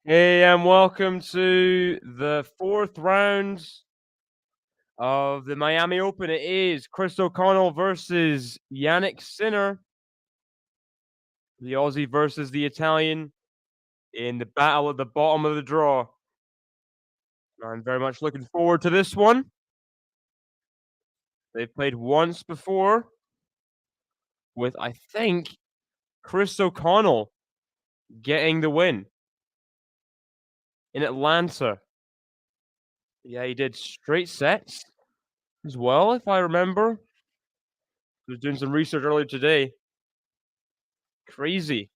Hey, and welcome to the fourth round of the Miami Open. It is Chris O'Connell versus Jannik Sinner, the Aussie versus the Italian, in the battle at the bottom of the draw. I'm very much looking forward to this one. They've played once before with, I think, Chris O'Connell getting the win in Atlanta. Yeah, he did straight sets as well, if I remember. I was doing some research earlier today. Crazy.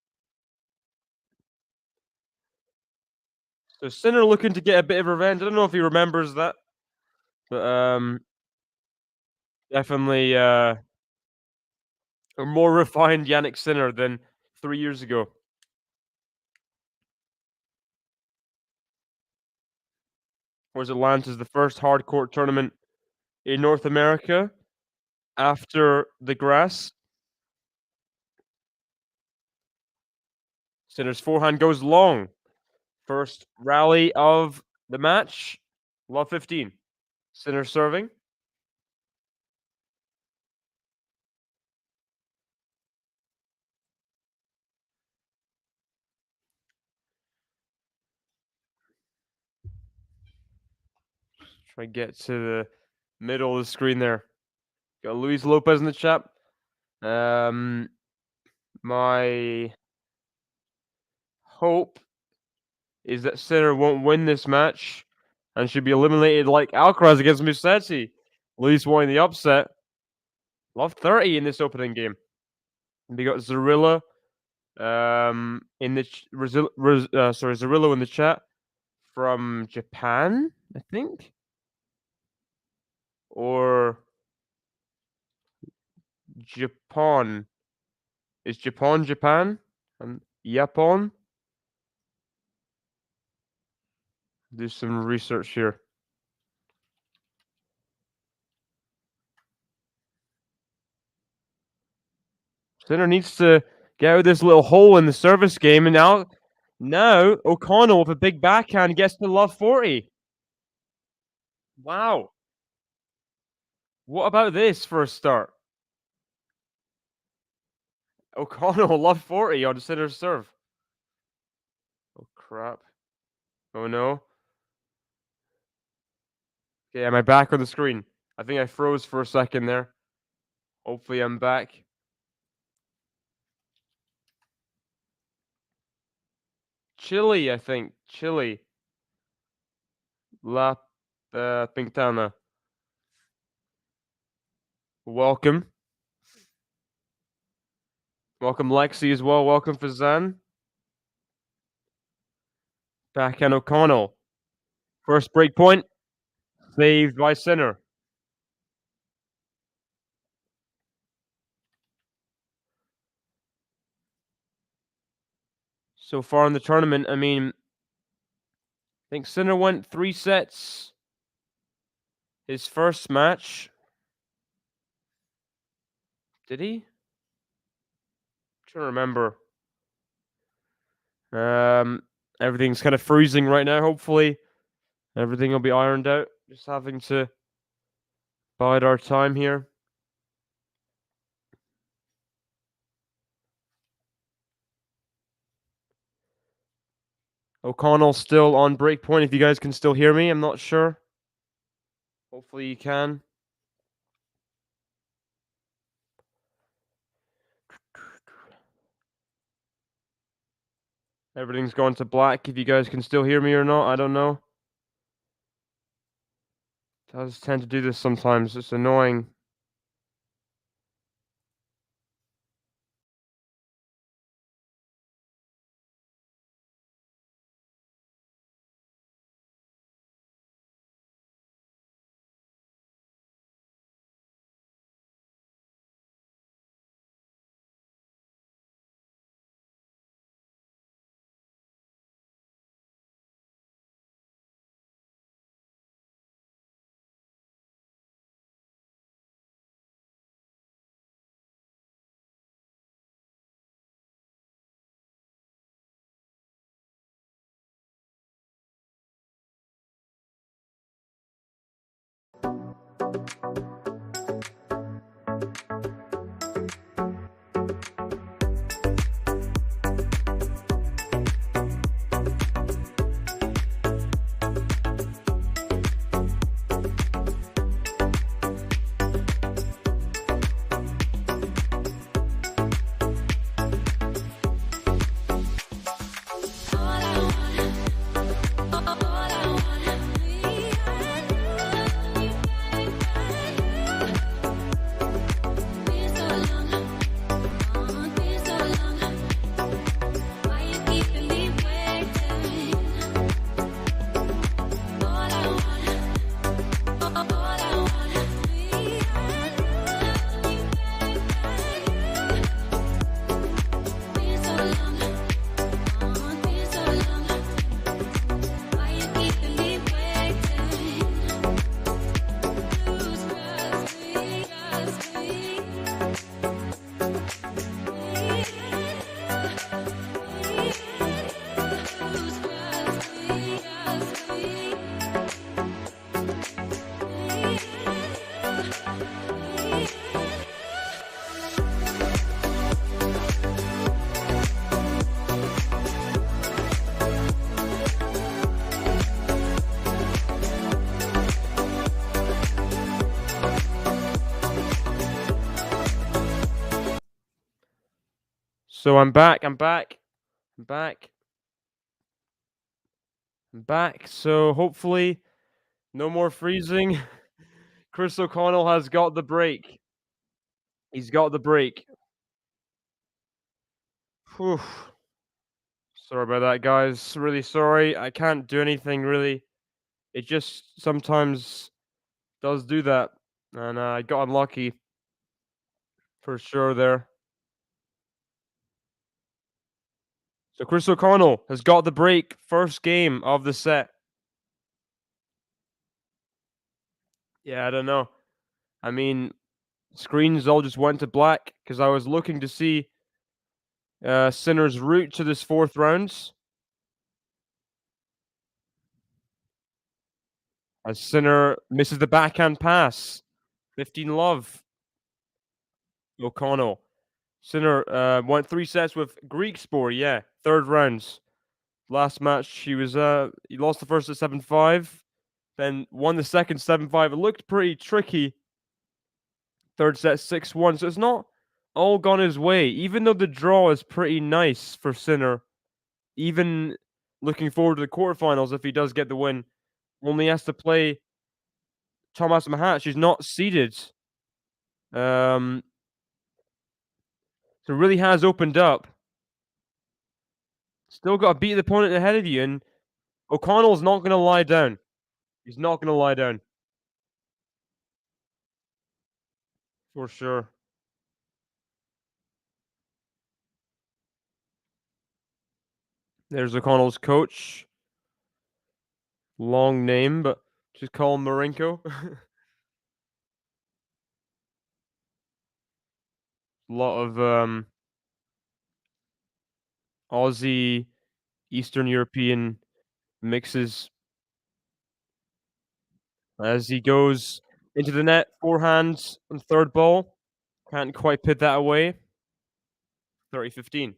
So Sinner looking to get a bit of revenge. I don't know if he remembers that, but definitely a more refined Jannik Sinner than 3 years ago. Whereas Atlanta's the first hard court tournament in North America after the grass. Sinner's forehand goes long. First rally of the match. Love 15. Center serving. Try to get to the middle of the screen there. Got Luis Lopez in the chat. My hope is that Sinner won't win this match and should be eliminated like Alcaraz against Musetti. Luis wanting the upset. Love 30 in this opening game. We got Zarilla in the Zarillo in the chat from Japan, I think, or Japan. Is Japan Japan? And Japan. Do some research here. Sinner needs to get out of this little hole in the service game, and now O'Connell with a big backhand gets to love 40. Wow. What about this for a start? O'Connell love 40 on Sinner's serve. Oh crap. Oh no. Okay, am I back on the screen? I think I froze for a second there. Hopefully I'm back. Chile, I think. Chile. La Pintana. Welcome. Welcome Lexi as well. Welcome Fazan. Backhand O'Connell. First break point. Saved by Sinner. So far in the tournament, I mean, I think Sinner went 3 sets. His first match. Did he? I'm trying to remember. Everything's kind of freezing right now. Hopefully, everything will be ironed out. Just having to bide our time here. O'Connell still on break point. If you guys can still hear me, I'm not sure. Hopefully you can. Everything's gone to black. If you guys can still hear me or not, I don't know. It does tend to do this sometimes. It's annoying. So I'm back. I'm back. I'm back. I'm back. So hopefully, no more freezing. Chris O'Connell has got the break. He's got the break. Whew. Sorry about that, guys. Really sorry. I can't do anything really. It just sometimes does do that. And I got unlucky for sure there. So Chris O'Connell has got the break. First game of the set. Yeah, I don't know. I mean, screens all just went to black because I was looking to see Sinner's route to this fourth round. As Sinner misses the backhand pass. 15 love. O'Connell. Sinner went 3 sets with Greek Spore, yeah. Third rounds. Last match he lost the first at 7-5, then won the second 7-5. It looked pretty tricky. Third set 6-1. So it's not all gone his way, even though the draw is pretty nice for Sinner. Even looking forward to the quarterfinals if he does get the win. Only has to play Thomas Mahat. She's not seeded. So it really has opened up. Still got to beat the opponent ahead of you, and O'Connell's not going to lie down. He's not going to lie down. For sure. There's O'Connell's coach. Long name, but just call him Marinko. A lot of Aussie, Eastern European mixes as he goes into the net. Forehand on third ball. Can't quite put that away. 30-15. At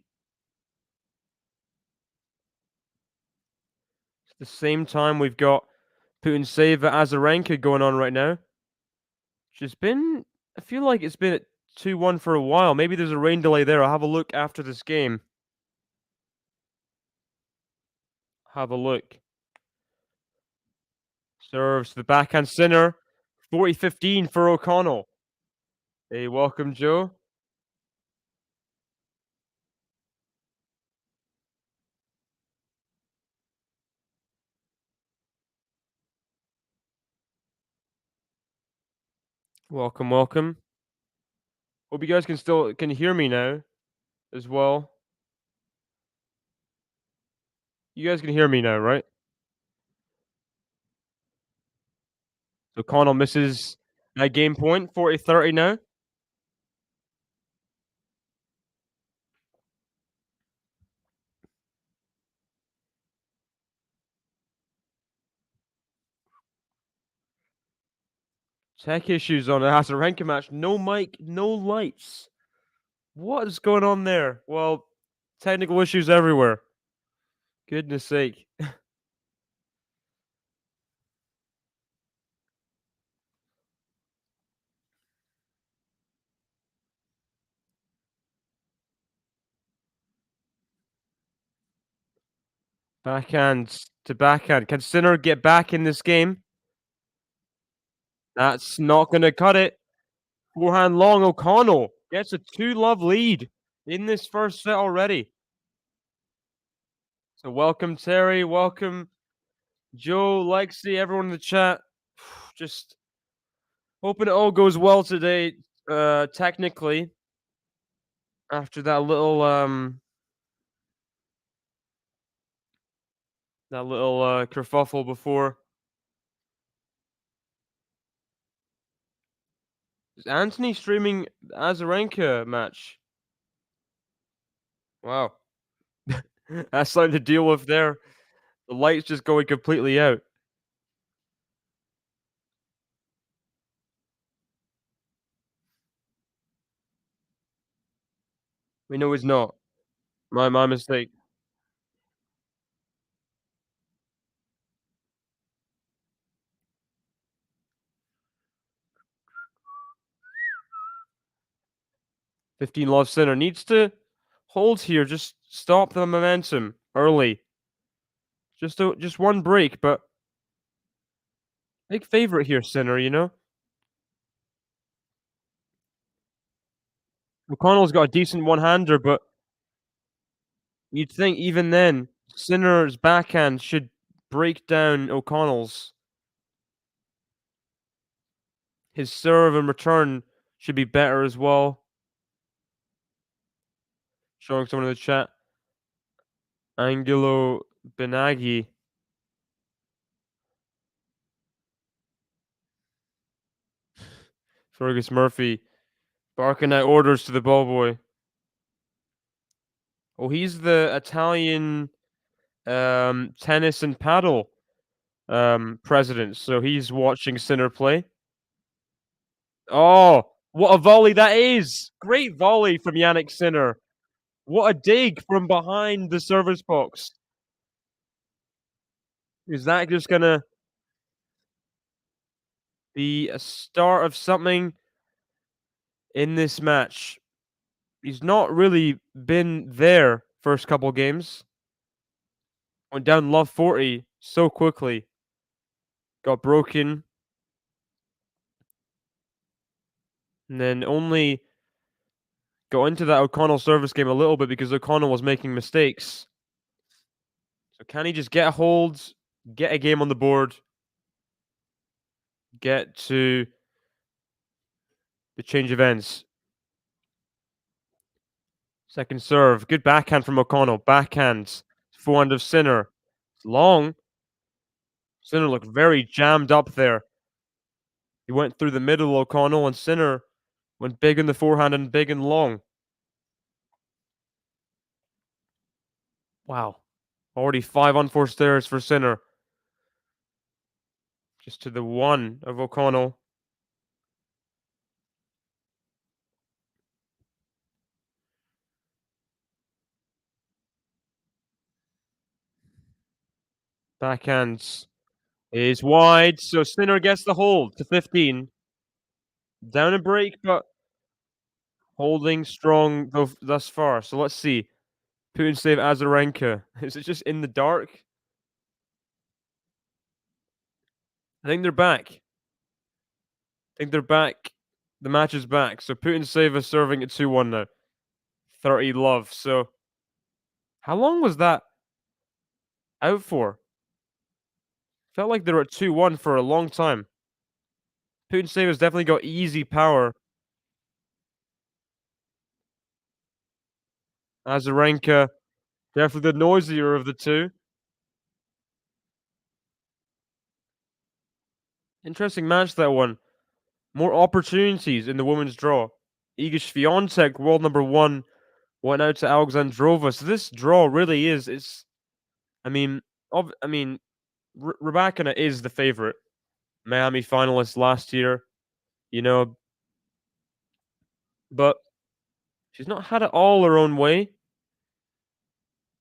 the same time, we've got Putintseva Azarenka going on right now. She's been, I feel like it's been at 2-1 for a while. Maybe there's a rain delay there. I'll have a look after this game. Have a look. Serves the backhand Sinner. 40-15 for O'Connell. Hey, welcome, Joe. Welcome, welcome. Hope you guys can hear me now as well. You guys can hear me now, right? So O'Connell misses that game point, 40-30 now. Tech issues on the Azarenka match. No mic, no lights. What is going on there? Well, technical issues everywhere. Goodness sake. Backhand to backhand. Can Sinner get back in this game? That's not going to cut it. Forehand long. O'Connell gets a 2-love lead in this first set already. So welcome, Terry. Welcome, Joe, Lexi, everyone in the chat. Just hoping it all goes well today, technically. After that little kerfuffle before. Is Anthony streaming Azarenka match? Wow. That's something to deal with there. The light's just going completely out. We know he's not. My mistake. $15 love Sinner needs to hold here. Just stop the momentum early. Just one break, but big favorite here, Sinner, you know? O'Connell's got a decent one-hander, but you'd think even then, Sinner's backhand should break down O'Connell's. His serve and return should be better as well. Showing someone in the chat. Angelo Benaghi. Fergus Murphy barking out orders to the ball boy. Oh, he's the Italian tennis and paddle president, so he's watching Sinner play. Oh, what a volley that is! Great volley from Jannik Sinner. What a dig from behind the service box. Is that just gonna be a start of something in this match? He's not really been there first couple games. Went down love 40 so quickly. Got broken. And then only got into that O'Connell service game a little bit because O'Connell was making mistakes. So can he just get a hold, get a game on the board, get to the change of ends? Second serve. Good backhand from O'Connell. Backhands. Forehand of Sinner. It's long. Sinner looked very jammed up there. He went through the middle, O'Connell, and Sinner went big in the forehand and big and long. Wow. Already 5 unforced errors for Sinner. Just to the 1 of O'Connell. Backhands is wide, so Sinner gets the hold to 15. Down a break, but holding strong thus far. So let's see. Putin save Azarenka. Is it just in the dark? I think they're back. I think they're back. The match is back. So Putin save is serving at 2-1 now. 30 love. So how long was that out for? Felt like they were at 2-1 for a long time. Putin save has definitely got easy power. Azarenka, definitely the noisier of the two. Interesting match, that one. More opportunities in the women's draw. Iga Swiatek, world number 1, went out to Alexandrova. So this draw really is, I mean, Rybakina is the favorite. Miami finalist last year, you know, but she's not had it all her own way.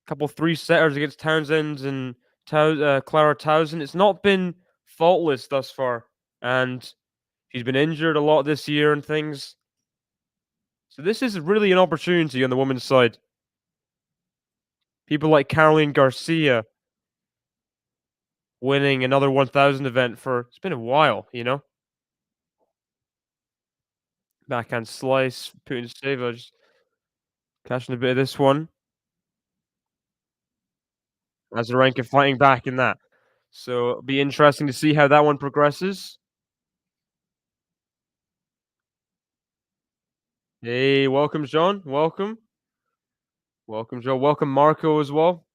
Couple 3-setters against Townsend and Clara Townsend. It's not been faultless thus far, and she's been injured a lot this year and things. So this is really an opportunity on the women's side. People like Caroline Garcia winning another 1000 event for, it's been a while, you know? Backhand slice, Putin save, just catching a bit of this one. Azarenka fighting back in that. So it'll be interesting to see how that one progresses. Hey, welcome, John. Welcome. Welcome, Joe. Welcome, Marco, as well.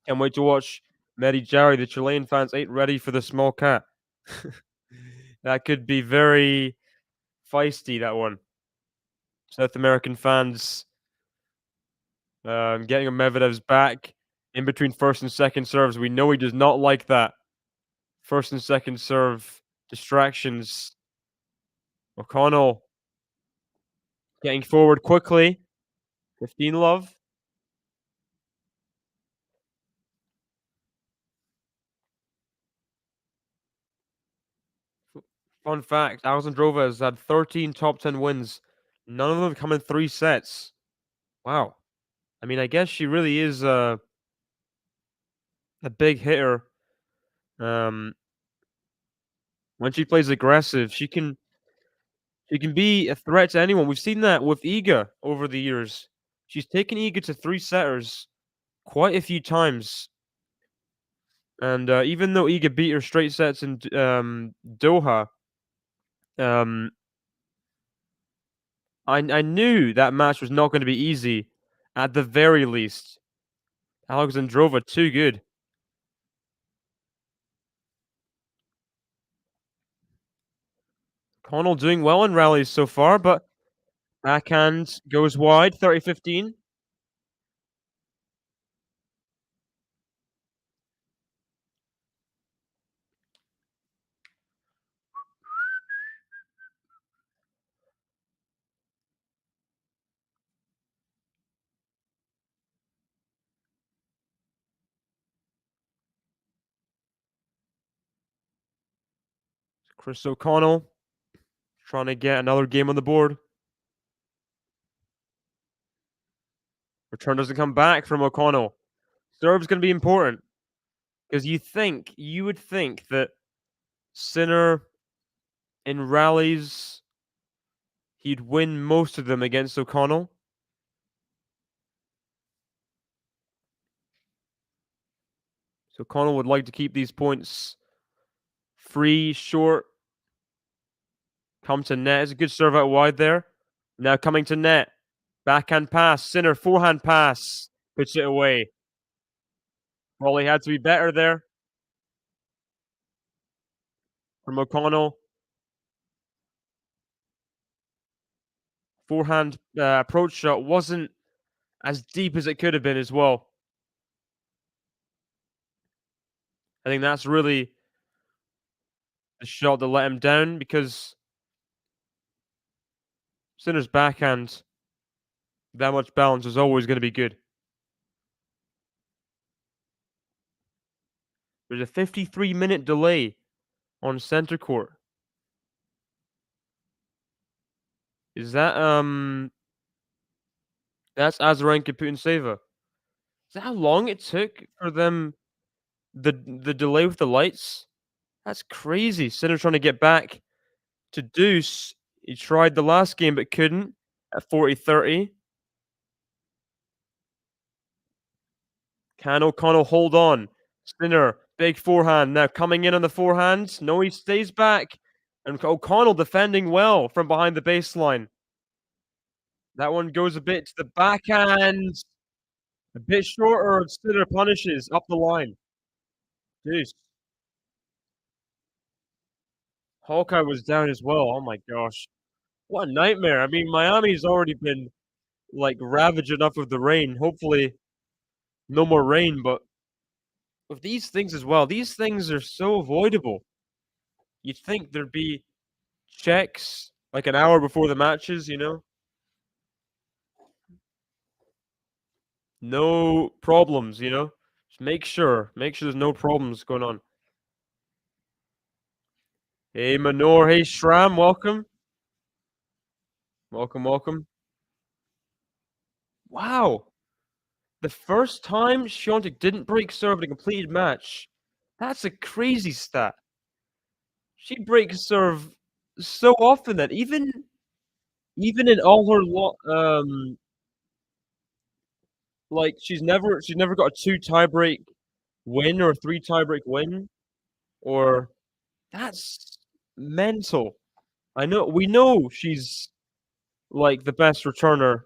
Can't wait to watch Mehdi Jari. The Chilean fans ain't ready for the small cat. That could be very feisty, that one. South American fans getting Medvedev's back in between first and second serves. We know he does not like that. First and second serve distractions. O'Connell getting forward quickly. 15 love. Fun fact, Alexandrova has had 13 top 10 wins. None of them come in 3 sets. Wow. I mean, I guess she really is a big hitter. Um, when she plays aggressive, she can be a threat to anyone. We've seen that with Iga over the years. She's taken Iga to 3 setters quite a few times. And even though Iga beat her straight sets in Doha, um, I knew that match was not going to be easy. At the very least, Alexandrova too good. Connell doing well in rallies so far, but backhand goes wide, 30-15. Chris O'Connell trying to get another game on the board. Return doesn't come back from O'Connell. Serve's going to be important because you would think that Sinner in rallies he'd win most of them against O'Connell. So O'Connell would like to keep these points free, short. Come to net. It's a good serve out wide there. Now coming to net. Backhand pass. Sinner, forehand pass. Puts it away. Volley had to be better there from O'Connell. Forehand approach shot wasn't as deep as it could have been as well. I think that's really the shot that let him down because Sinner's backhand, that much balance is always going to be good. There's a 53-minute delay on center court. Is that that's Azarenka Putintseva. Is that how long it took for them the delay with the lights? That's crazy. Sinner trying to get back to deuce. He tried the last game but couldn't at 40-30. Can O'Connell hold on? Sinner, big forehand now coming in on the forehand. No, he stays back. And O'Connell defending well from behind the baseline. That one goes a bit to the backhand. A bit shorter. Sinner punishes up the line. Jeez. Hawkeye was down as well. Oh my gosh. What a nightmare. I mean, Miami's already been like ravaged enough with the rain. Hopefully, no more rain, but with these things as well, these things are so avoidable. You'd think there'd be checks like an hour before the matches, you know? No problems, you know? Just make sure there's no problems going on. Hey, Manor. Hey, Shram. Welcome. Welcome, welcome. Wow. The first time Świątek didn't break serve in a completed match. That's a crazy stat. She breaks serve so often that even in all her like she's never got a 2 tiebreak win or a 3 tiebreak win, or that's mental. We know she's like the best returner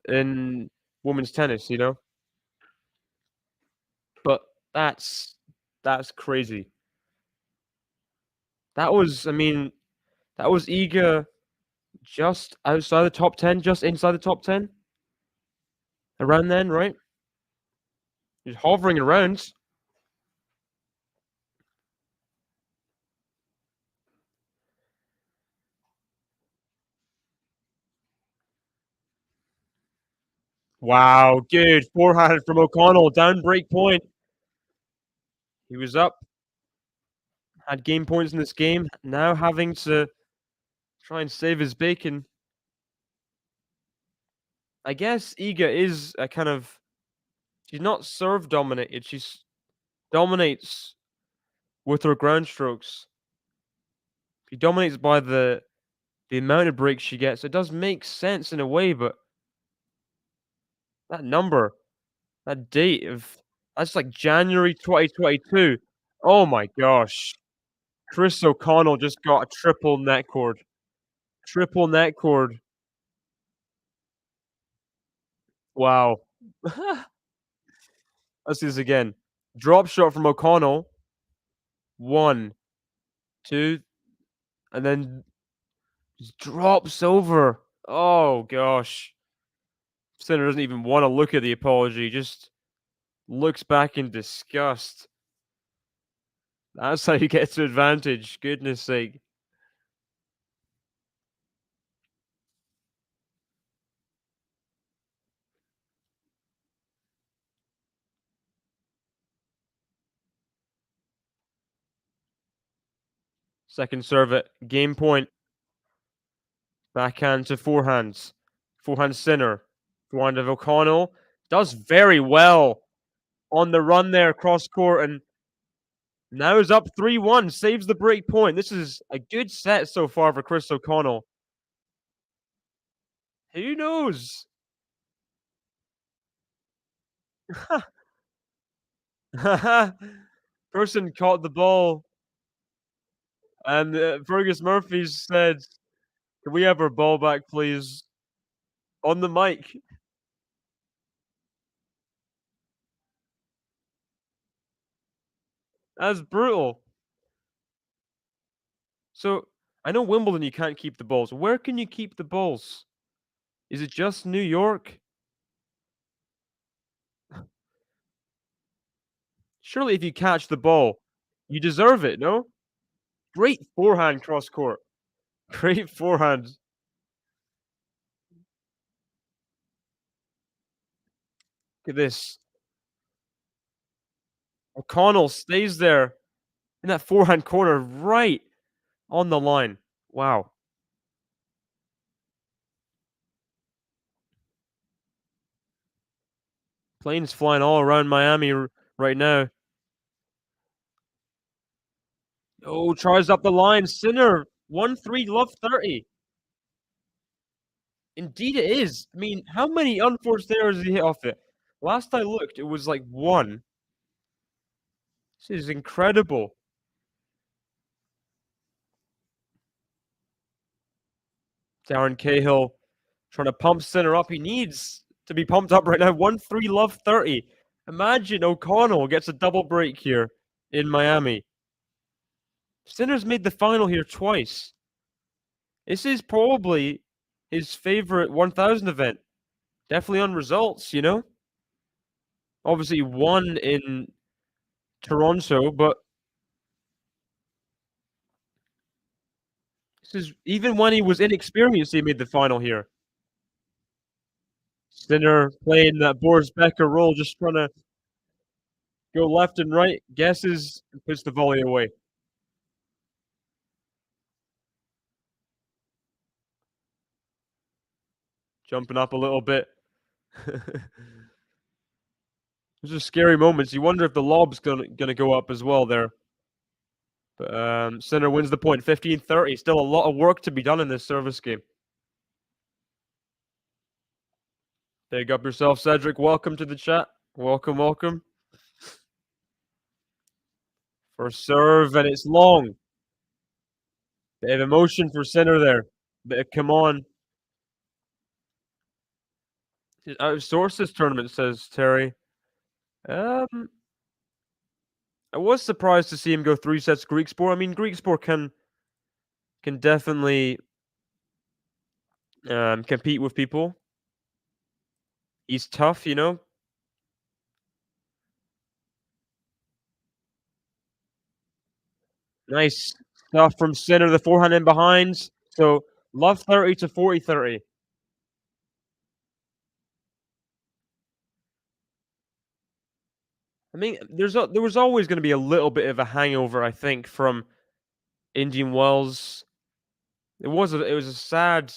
in women's tennis, you know? But that's crazy. I mean, that was Iga just outside the top 10, just inside the top 10. Around then, right? He's hovering around. Wow, good forehand from O'Connell, down break point. He was up, had game points in this game, now having to try and save his bacon. I guess Iga is a kind of she's not serve dominated. Dominates with her ground strokes. She dominates by the amount of breaks she gets. It does make sense in a way, but that number, that date of that's like January 2022. Oh my gosh. Chris O'Connell just got a triple net cord. Triple net cord. Wow. Let's do this again. Drop shot from O'Connell. 1, 2, and then just drops over. Oh gosh. Sinner doesn't even want to look at the apology, just looks back in disgust. That's how you get to advantage, goodness sake. Second serve it. Game point. Backhand to forehands. Forehand Sinner. Forehand of O'Connell. Does very well on the run there, cross court, and now is up 3-1. Saves the break point. This is a good set so far for Chris O'Connell. Who knows? Person caught the ball, and Fergus Murphy's said, "Can we have our ball back, please?" On the mic. That's brutal. So I know Wimbledon you can't keep the balls. Where can you keep the balls? Is it just New York? Surely if you catch the ball, you deserve it, no? Great forehand cross court. Great forehand. Look at this. O'Connell stays there in that forehand corner right on the line. Wow. Planes flying all around Miami right now. Oh, tries up the line. Sinner, 1-3, love 30. Indeed it is. I mean, how many unforced errors did he hit off it? Last I looked, it was like 1. This is incredible. Darren Cahill trying to pump Sinner up. He needs to be pumped up right now. 1-3, love 30. Imagine O'Connell gets a double break here in Miami. Sinner's made the final here twice. This is probably his favorite 1000 event. Definitely on results, you know? Obviously, won in Toronto, but this is even when he was inexperienced, he made the final here. Sinner playing that Boris Becker role, just trying to go left and right, guesses, and puts the volley away. Jumping up a little bit. Those are scary moments. You wonder if the lob's gonna go up as well there. But Sinner wins the point, 15-30. Still a lot of work to be done in this service game. Big up yourself, Cedric. Welcome to the chat. Welcome, welcome. First serve, and it's long. Bit of emotion for Sinner there. Bit of come on. Out of source this tournament, says Terry. I was surprised to see him go 3 sets Greek Sport. I mean, Greek Sport can definitely compete with people. He's tough, you know. Nice stuff from Sinner. The forehand in behind. So love 30 to 40-30. I mean, there was always going to be a little bit of a hangover, I think, from Indian Wells. It was a sad,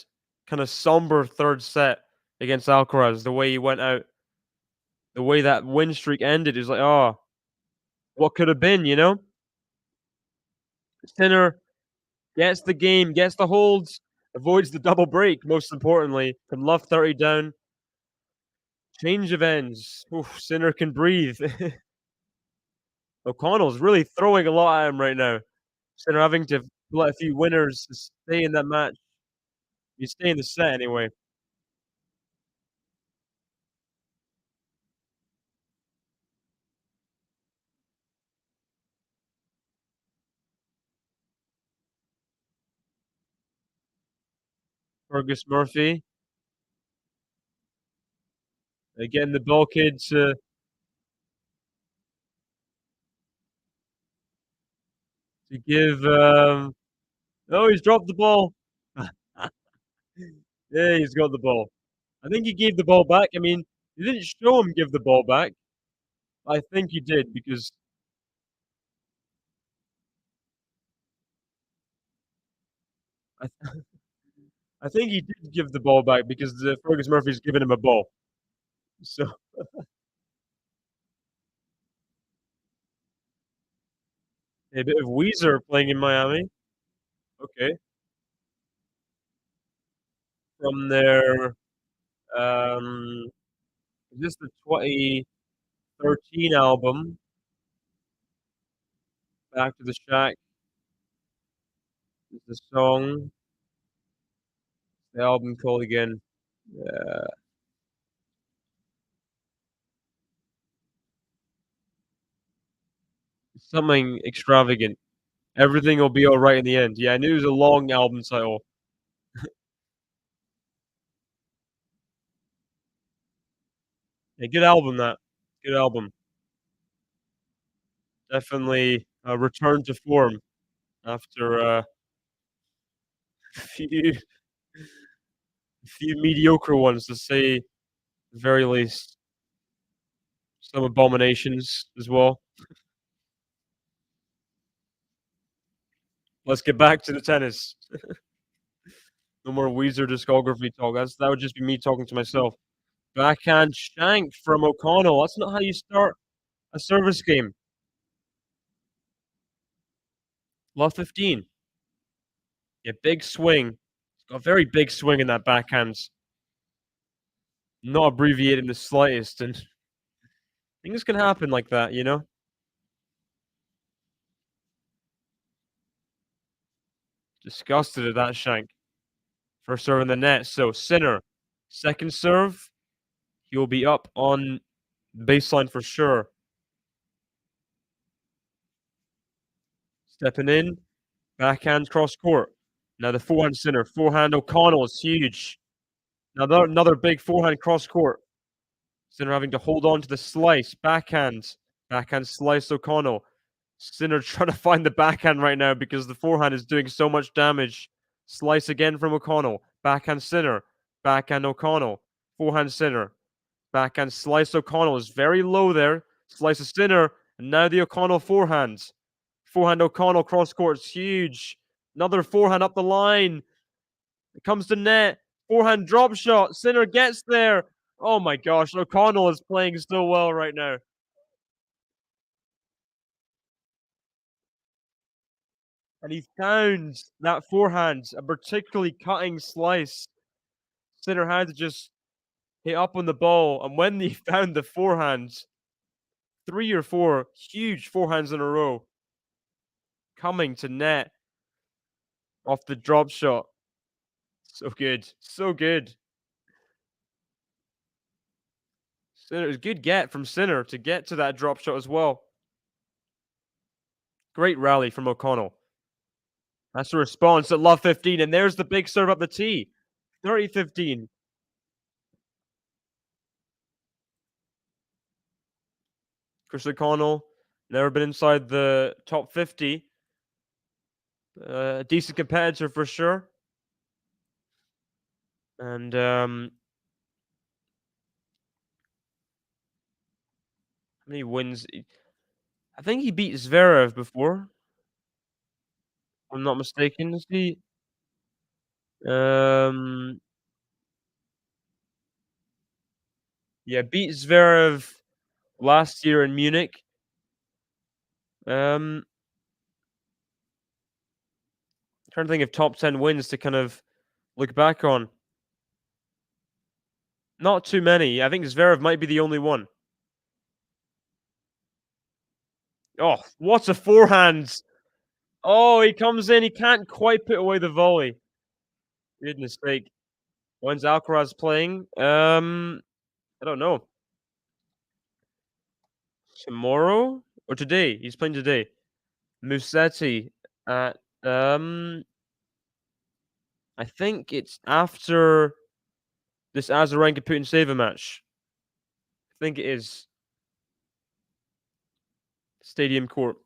kind of somber third set. against Alcaraz. The way he went out, the way that win streak ended is like, oh, what could have been, you know? Sinner gets the game, gets the holds, avoids the double break, most importantly, from love 30 down. Change of ends. Oof, Sinner can breathe. O'Connell's really throwing a lot at him right now. Sinner having to let a few winners to stay in that match. He's stay in the set anyway. Fergus Murphy, getting the ball kid to give, oh, he's dropped the ball. Yeah, he's got the ball. I think he gave the ball back. I mean, he didn't show him give the ball back. I think he did because I I think he did give the ball back because the Fergus Murphy's given him a ball. So, a bit of Weezer playing in Miami. Okay. From their, um, is this the 2013 album, Back to the Shack is the song. The album called again, uh, something extravagant. Everything will be alright in the end. Yeah, I knew it was a long album title. Yeah, good album that. Good album. Definitely a return to form after a few mediocre ones to say the very least. Some abominations as well. Let's get back to the tennis. No more Weezer discography talk. That would just be me talking to myself. Backhand shank from O'Connell. That's not how you start a service game. Love 15. Yeah, big swing. Got a very big swing in that backhand. Not abbreviated in the slightest, and things can happen like that, you know? Disgusted at that shank. First serve in the net. So Sinner, second serve, he'll be up on baseline for sure. Stepping in, backhand cross court. Now the forehand Sinner, forehand O'Connell is huge. Now another big forehand cross court. Sinner having to hold on to the slice, backhand slice O'Connell. Sinner trying to find the backhand right now because the forehand is doing so much damage. Slice again from O'Connell. Backhand Sinner. Backhand O'Connell. Forehand Sinner. Backhand slice O'Connell is very low there. Slice of Sinner. And now the O'Connell forehand. Forehand O'Connell cross court is huge. Another forehand up the line. It comes to net. Forehand drop shot. Sinner gets there. Oh my gosh. O'Connell is playing so well right now. And he found that forehand, a particularly cutting slice. Sinner had to just hit up on the ball. And when he found the forehand, 3 or 4 huge forehands in a row coming to net off the drop shot. So good. So good. Sinner, good get from Sinner to get to that drop shot as well. Great rally from O'Connell. That's the response at love 15. And there's the big serve up the tee. 30-15. Chris O'Connell, never been inside the top 50. A decent competitor for sure. And how many wins? I think he beat Zverev before. If I'm not mistaken. Is he? Um, Yeah, beat Zverev last year in Munich. Um, Trying to think of top 10 wins to kind of look back on. Not too many. I think Zverev might be the only one. Oh, what a forehand! Oh, he comes in. He can't quite put away the volley. Goodness sake. When's Alcaraz playing? I don't know. Tomorrow or today? He's playing today. Musetti at I think it's after this Azarenka Putin match. I think it is Stadium Court.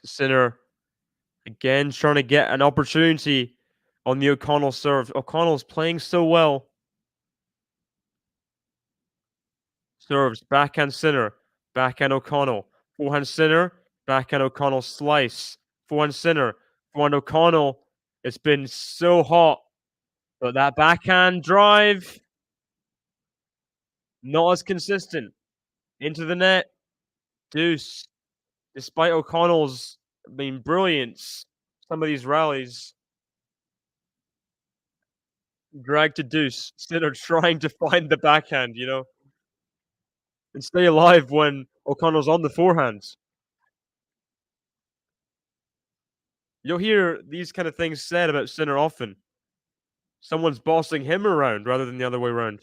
Sinner again trying to get an opportunity on the O'Connell serve. O'Connell's playing so well. Serves, backhand Sinner, backhand O'Connell, forehand Sinner, backhand O'Connell slice, forehand Sinner, forehand O'Connell. It's been so hot, but that backhand drive, not as consistent. Into the net, deuce. Despite O'Connell's, brilliance, some of these rallies, drag to deuce. Sinner trying to find the backhand, and stay alive when O'Connell's on the forehands. You'll hear these kind of things said about Sinner often. Someone's bossing him around rather than the other way around.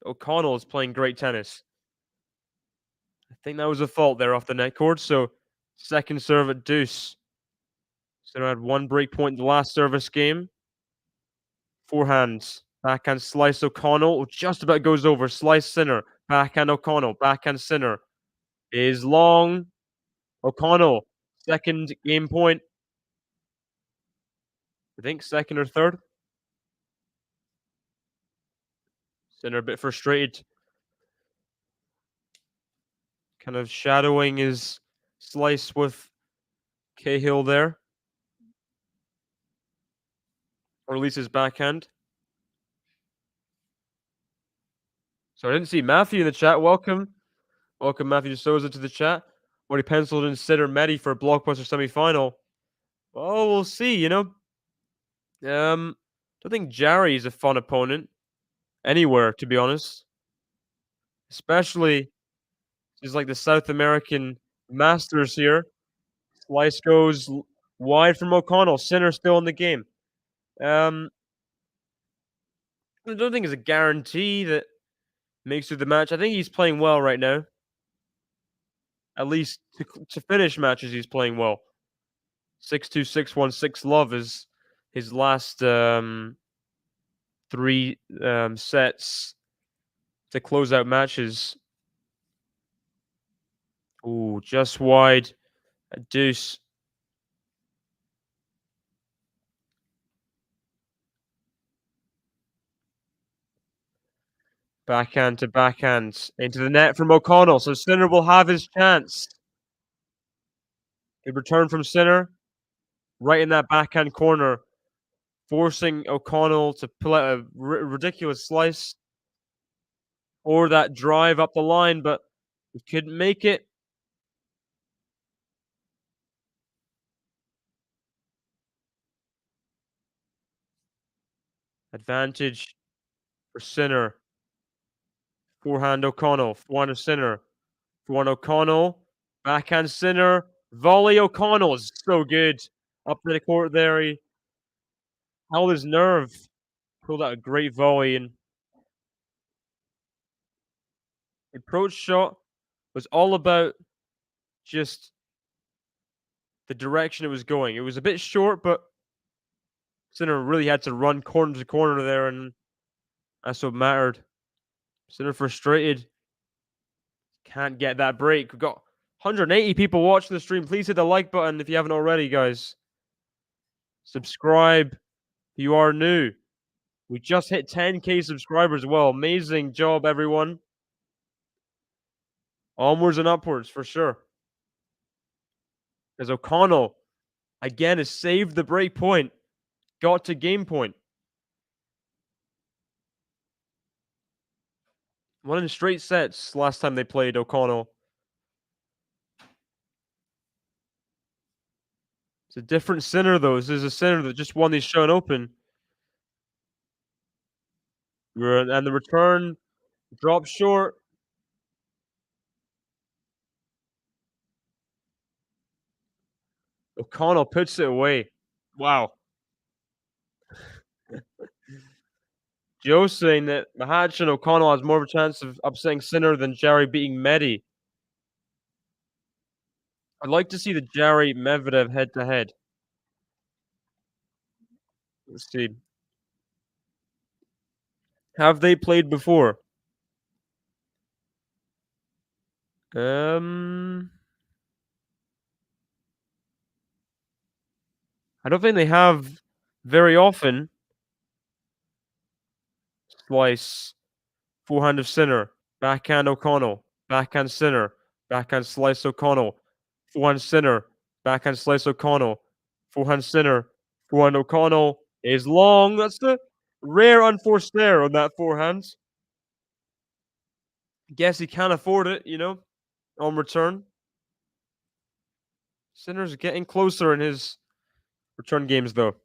O'Connell is playing great tennis. I think that was a fault there off the net cord. So second serve at deuce. Sinner had one break point in the last service game. Forehands. Backhand slice O'Connell. Just about goes over. Slice Sinner. Backhand O'Connell. Backhand Sinner. Is long. O'Connell. Second game point. I think second or third. Sinner a bit frustrated. Kind of shadowing his slice with Cahill there. Releases backhand. So I didn't see Matthew in the chat. Welcome. Welcome, Matthew Souza, to the chat. What he penciled in Sitter Medi for a blockbuster semi-final. Oh, we'll see, don't think Jarry is a fun opponent anywhere, to be honest. Especially, he's like the South American Masters here. Slice goes wide from O'Connell. Sinner still in the game. I don't think it's a guarantee that makes it the match. I think he's playing well right now. At least to finish matches, he's playing well. 6-2, 6-1, 6-love is his last three sets to close out matches. Ooh, just wide. A deuce. Backhand to backhand. Into the net from O'Connell. So Sinner will have his chance. Good return from Sinner. Right in that backhand corner. Forcing O'Connell to pull out a ridiculous slice. Or that drive up the line, but he couldn't make it. Advantage for Sinner. Forehand O'Connell. Forehand Sinner. Forehand O'Connell. Backhand Sinner. Volley O'Connell is so good. Up to the court there. He held his nerve. Pulled out a great volley. And the approach shot was all about just the direction it was going. It was a bit short, but Sinner really had to run corner to corner there, and that's what mattered. Sinner frustrated. Can't get that break. We've got 180 people watching the stream. Please hit the like button if you haven't already, guys. Subscribe if you are new. We just hit 10K subscribers as well. Amazing job, everyone. Onwards and upwards, for sure. as O'Connell again has saved the break point, got to game point. One in straight sets last time they played O'Connell. It's a different Sinner, though. This is a Sinner that just won the Australian Open. And the return drops short. O'Connell puts it away. Wow. Joe saying that Mahatch and O'Connell has more of a chance of upsetting Sinner than Jarry beating Mehdi. I'd like to see the Jarry Medvedev head to head. Let's see. Have they played before? I don't think they have very often. Slice, forehand of Sinner, backhand O'Connell, backhand Sinner, backhand slice O'Connell, forehand Sinner, backhand slice O'Connell, forehand Sinner, forehand O'Connell is long. That's the rare unforced error on that forehand. Guess he can't afford it, on return. Sinner's getting closer in his return games, though.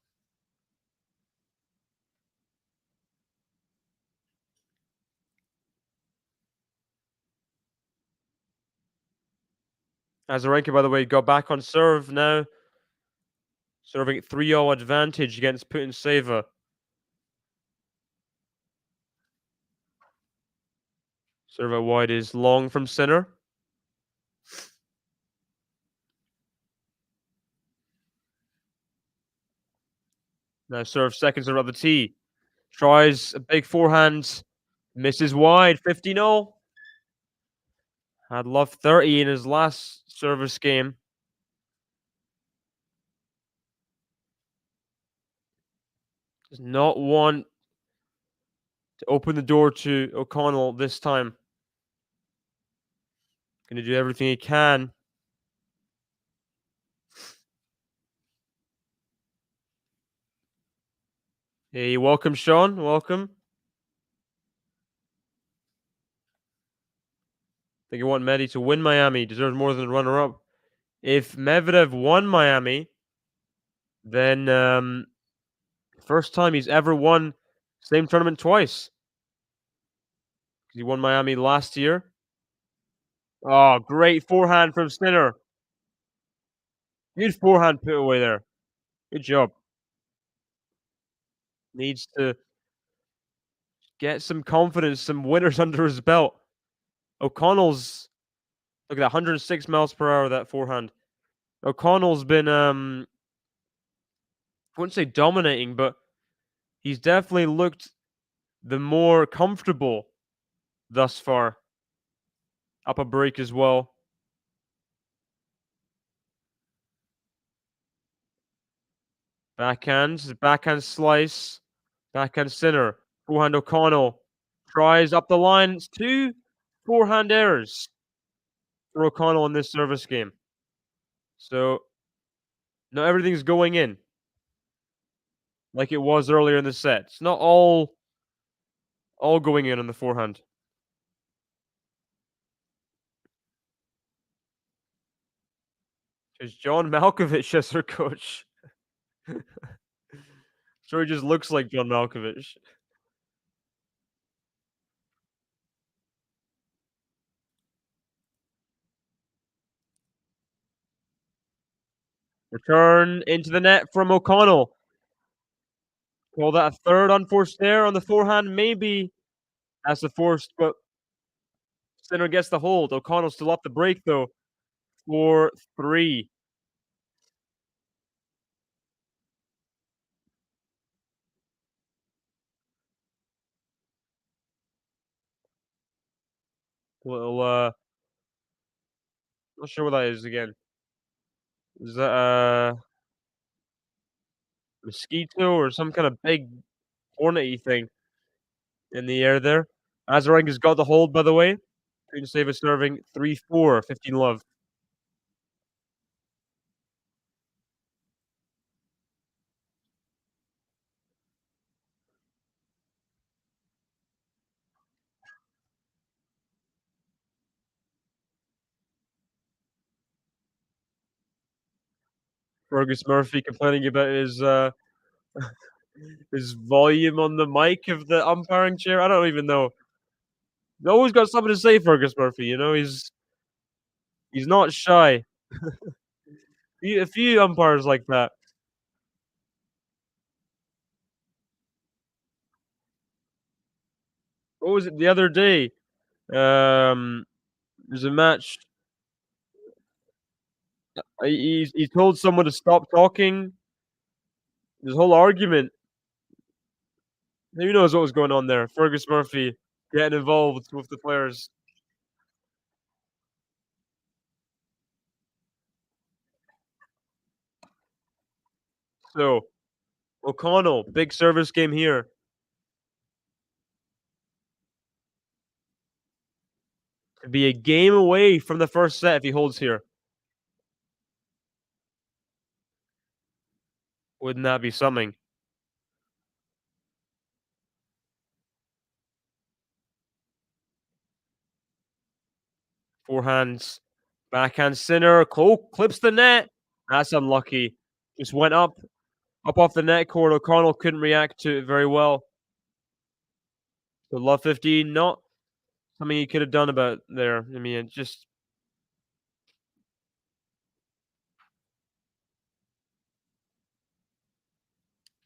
Azarenka, by the way, got back on serve now. Serving at 3-0 advantage against Putin-Seva. Serve out wide is long from Sinner. Now serve seconds around the tee. Tries a big forehand. Misses wide. 15-0. Had love 30 in his last service game. Does not want to open the door to O'Connell this time. Going to do everything he can. Hey, welcome, Sean. Welcome. I think you want Mehdi to win Miami. Deserves more than a runner-up. If Medvedev won Miami, then first time he's ever won same tournament twice. He won Miami last year. Oh, great forehand from Sinner. Good forehand put away there. Good job. Needs to get some confidence, some winners under his belt. O'Connell's, look at that, 106 miles per hour, that forehand. O'Connell's been, I wouldn't say dominating, but he's definitely looked the more comfortable thus far. Up a break as well. Backhand slice, backhand Sinner, forehand O'Connell. Tries up the line. It's 2 forehand errors for O'Connell in this service game. So, not everything's going in like it was earlier in the set. It's not all going in on the forehand. Is John Malkovich as her coach? Sure, he just looks like John Malkovich. Return into the net from O'Connell. Call that a third unforced error on the forehand. Maybe that's the forced, but Sinner gets the hold. O'Connell still up the break, though. 4-3. Little, not sure what that is again. Is that a mosquito or some kind of big hornety thing in the air there? Azarenka's got the hold, by the way. Putin-Seva serving 3-4, 15 love. Fergus Murphy complaining about his volume on the mic of the umpiring chair. I don't even know. He's always got something to say, Fergus Murphy. You know, he's not shy. A few umpires like that. What was it the other day? There's a match. He told someone to stop talking. This whole argument. Who knows what was going on there? Fergus Murphy getting involved with the players. So O'Connell, big service game here. Could be a game away from the first set if he holds here. Wouldn't that be something? Forehands, backhand center. Cole clips the net. That's unlucky. Just went up off the net cord. O'Connell couldn't react to it very well. So love 15, not something he could have done about there. I mean, it just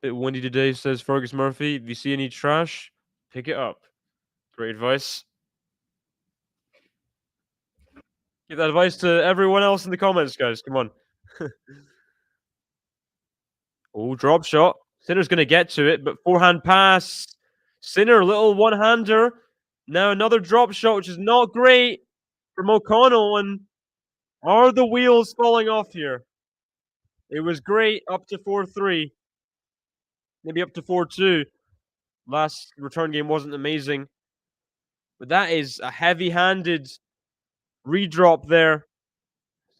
bit windy today, says Fergus Murphy. If you see any trash, pick it up. Great advice. Give that advice to everyone else in the comments, guys. Come on. Oh, drop shot. Sinner's going to get to it, but forehand pass. Sinner, little one-hander. Now another drop shot, which is not great from O'Connell. And are the wheels falling off here? It was great up to 4-3. Maybe up to 4-2. Last return game wasn't amazing. But that is a heavy-handed redrop there.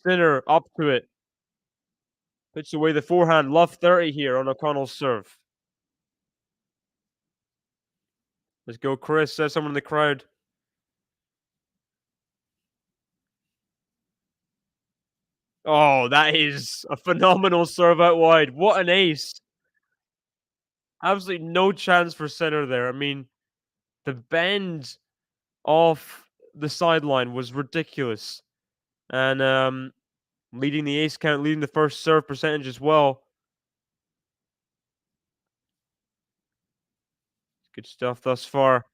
Sinner up to it. Puts away the forehand. Love 30 here on O'Connell's serve. Let's go, Chris, says someone in the crowd. Oh, that is a phenomenal serve out wide. What an ace. Absolutely no chance for Sinner there. I mean, the bend off the sideline was ridiculous. And leading the ace count, leading the first serve percentage as well. Good stuff thus far.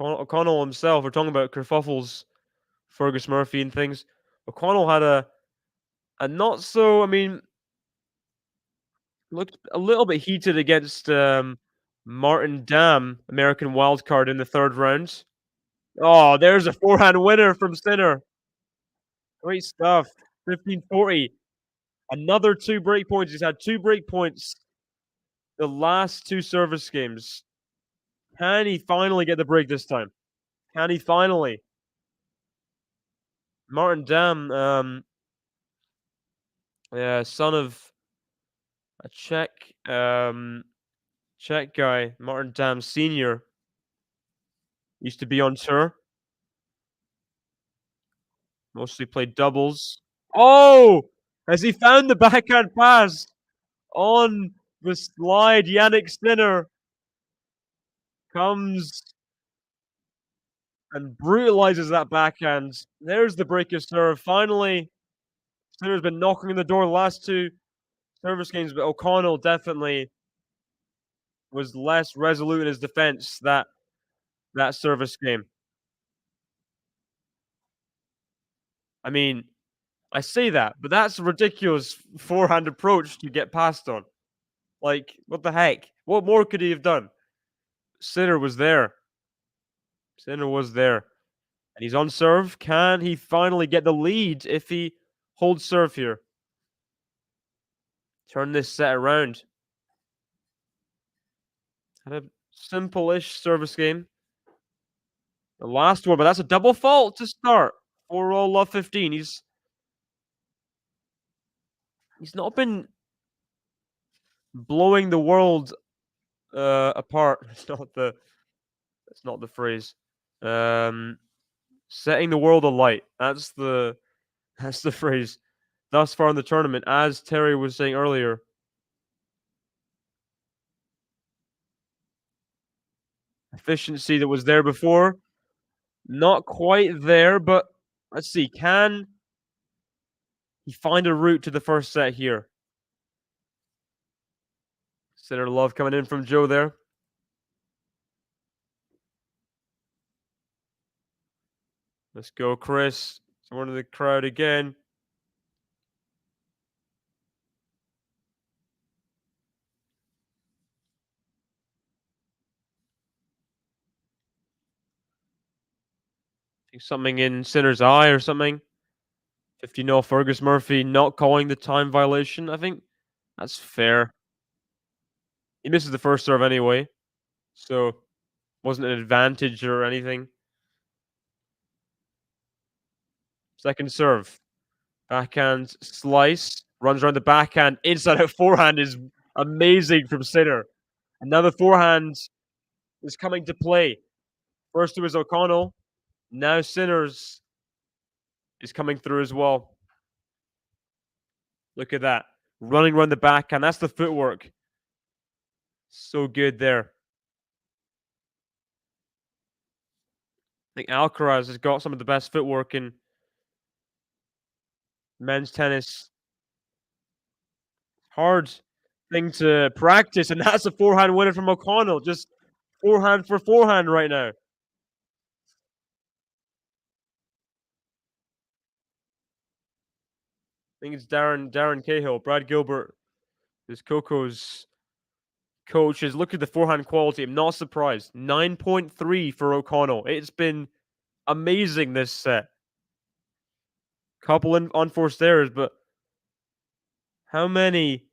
O'Connell himself, we're talking about kerfuffles, Fergus Murphy and things. O'Connell had a not so, I mean, looked a little bit heated against Martin Dam, American wildcard in the third round. Oh, there's a forehand winner from Sinner. Great stuff. 15-40. Another 2 break points. He's had 2 break points the last 2 service games. Can he finally get the break this time? Can he finally? Martin Dam, yeah, son of a Czech guy, Martin Dam Senior, used to be on tour. Mostly played doubles. Oh! Has he found the backhand pass on the slide? Jannik Sinner comes and brutalizes that backhand. There's the break of serve. Finally, Sinner's been knocking on the door the last 2 service games, but O'Connell definitely was less resolute in his defense that service game. I mean, I say that, but that's a ridiculous forehand approach to get passed on. Like, what the heck? What more could he have done? Sinner was there. Sinner was there. And he's on serve. Can he finally get the lead if he holds serve here? Turn this set around. Had a simple-ish service game. The last one, but that's a double fault to start. 4-all love 15. He's not been blowing the world apart. That's not the phrase. Setting the world alight. That's the phrase. thus far in the tournament, as Terry was saying earlier. Efficiency that was there before, not quite there, but let's see, can he find a route to the first set here? Center love coming in from Joe there. Let's go, Chris. Someone in the crowd again. I think something in Sinner's eye or something. 50-0 Fergus Murphy not calling the time violation, I think. That's fair. He misses the first serve anyway, so wasn't an advantage or anything. Second serve. Backhand slice. Runs around the backhand. Inside out forehand is amazing from Sinner. Another forehand is coming to play. First to is O'Connell. Now Sinners is coming through as well. Look at that. Running around the backhand. That's the footwork. So good there. I think Alcaraz has got some of the best footwork in men's tennis. Hard thing to practice, and that's a forehand winner from O'Connell. Just forehand for forehand right now. I think it's Darren Cahill. Brad Gilbert is Coco's coaches. Look at the forehand quality. I'm not surprised. 9.3 for O'Connell. It's been amazing this set. Couple unforced errors, but how many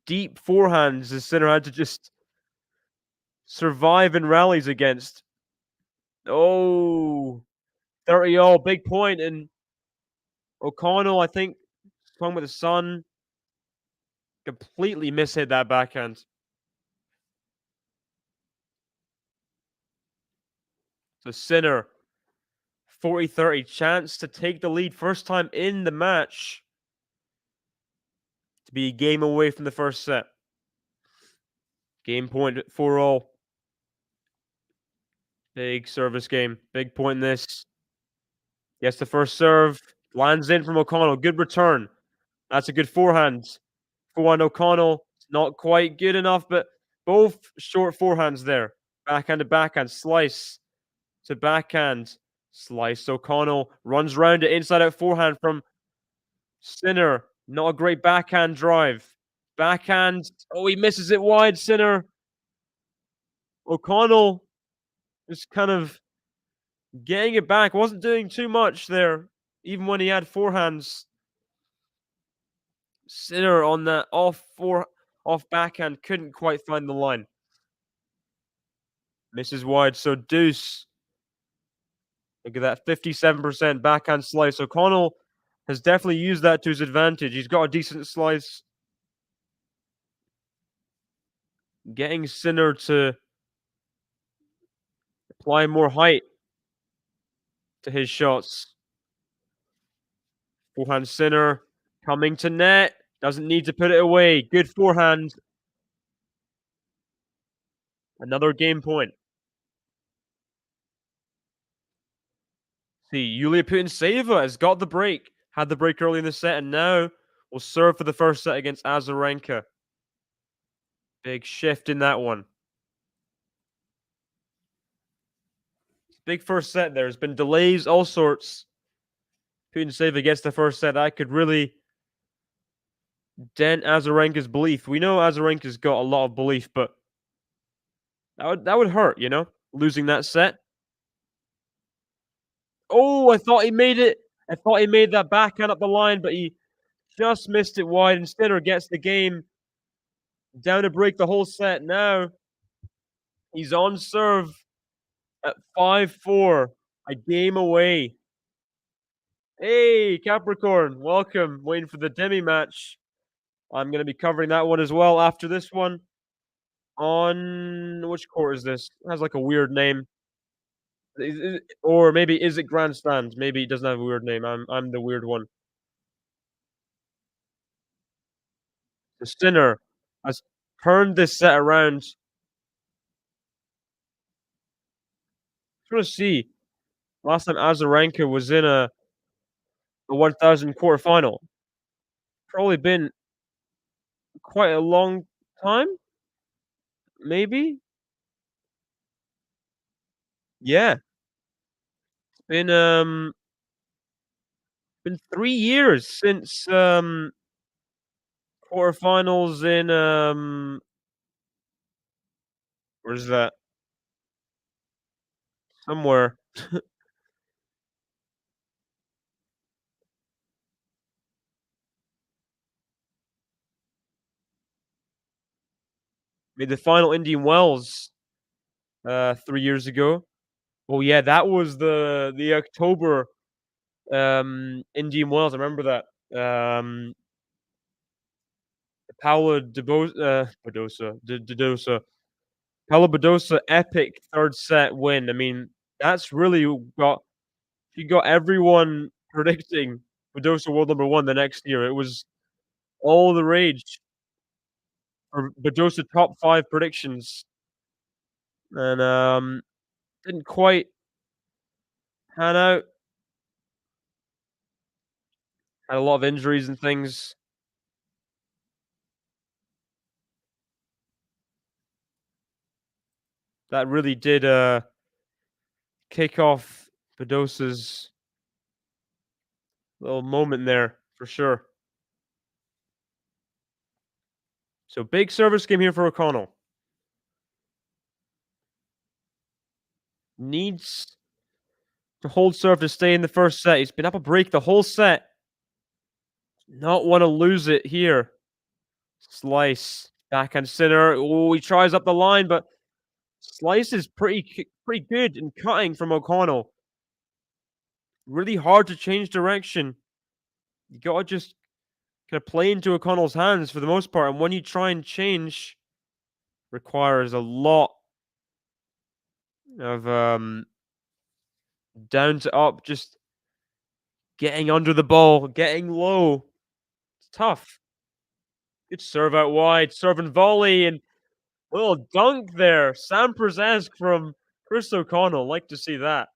deep forehands has Sinner had to just survive in rallies against? Oh, 30 all, big point, and O'Connell, I think, swung with the sun, completely mishit that backhand. So Sinner, 40-30, chance to take the lead. First time in the match to be a game away from the first set. Game point 4-all. Big service game. Big point in this. Gets the first serve. Lands in from O'Connell. Good return. That's a good forehand. Forehand O'Connell. Not quite good enough, but both short forehands there. Backhand to backhand. Slice to backhand. Slice. O'Connell runs round it. Inside out forehand from Sinner. Not a great backhand drive. Backhand. Oh, he misses it wide. Sinner. O'Connell just kind of getting it back. Wasn't doing too much there, even when he had forehands. Sinner on that off backhand couldn't quite find the line. Misses wide, so deuce. Look at that, 57% backhand slice. O'Connell has definitely used that to his advantage. He's got a decent slice. Getting Sinner to apply more height to his shots. Forehand Sinner coming to net. Doesn't need to put it away. Good forehand. Another game point. See, Yulia Putintseva has got the break. Had the break early in the set, and now will serve for the first set against Azarenka. Big shift in that one. Big first set there. There's been delays, all sorts. Putintseva gets the first set. That could really dent Azarenka's belief. We know Azarenka's got a lot of belief, but that would hurt, you know, losing that set. Oh, I thought he made it. I thought he made that backhand up the line, but he just missed it wide. And Sinner gets the game down to break the whole set. Now he's on serve at 5-4, a game away. Hey, Capricorn, welcome. Waiting for the demi match. I'm going to be covering that one as well after this one. On which court is this? It has like a weird name. Or maybe is it Grandstand? Maybe it doesn't have a weird name. I'm the weird one. The Sinner has turned this set around. Just want to see. Last time Azarenka was in a 1000 quarterfinal. Probably been quite a long time, maybe? Yeah. Been, been 3 years since, quarterfinals in, where's that? Somewhere. Made the final Indian Wells, 3 years ago. Oh, yeah, that was the October, Indian Wells, I remember that. Paula Badosa. Paula Badosa epic 3rd set win. I mean, that's really got she got everyone predicting Badosa world number 1 the next year. It was all the rage for Badosa top 5 predictions, and, didn't quite pan out. Had a lot of injuries and things. That really did, kick off Badosa's little moment there, for sure. So, big service game here for O'Connell. Needs to hold serve to stay in the 1st set. He's been up a break the whole set. Not wanna lose it here. Slice. Backhand center. Oh, he tries up the line, but Slice is pretty good in cutting from O'Connell. Really hard to change direction. You gotta just kinda play into O'Connell's hands for the most part, and when you try and change, requires a lot of, down to up, just getting under the ball, getting low. It's tough. Good serve out wide, serve and volley, and little dunk there. Sampras-esque from Chris O'Connell. Like to see that.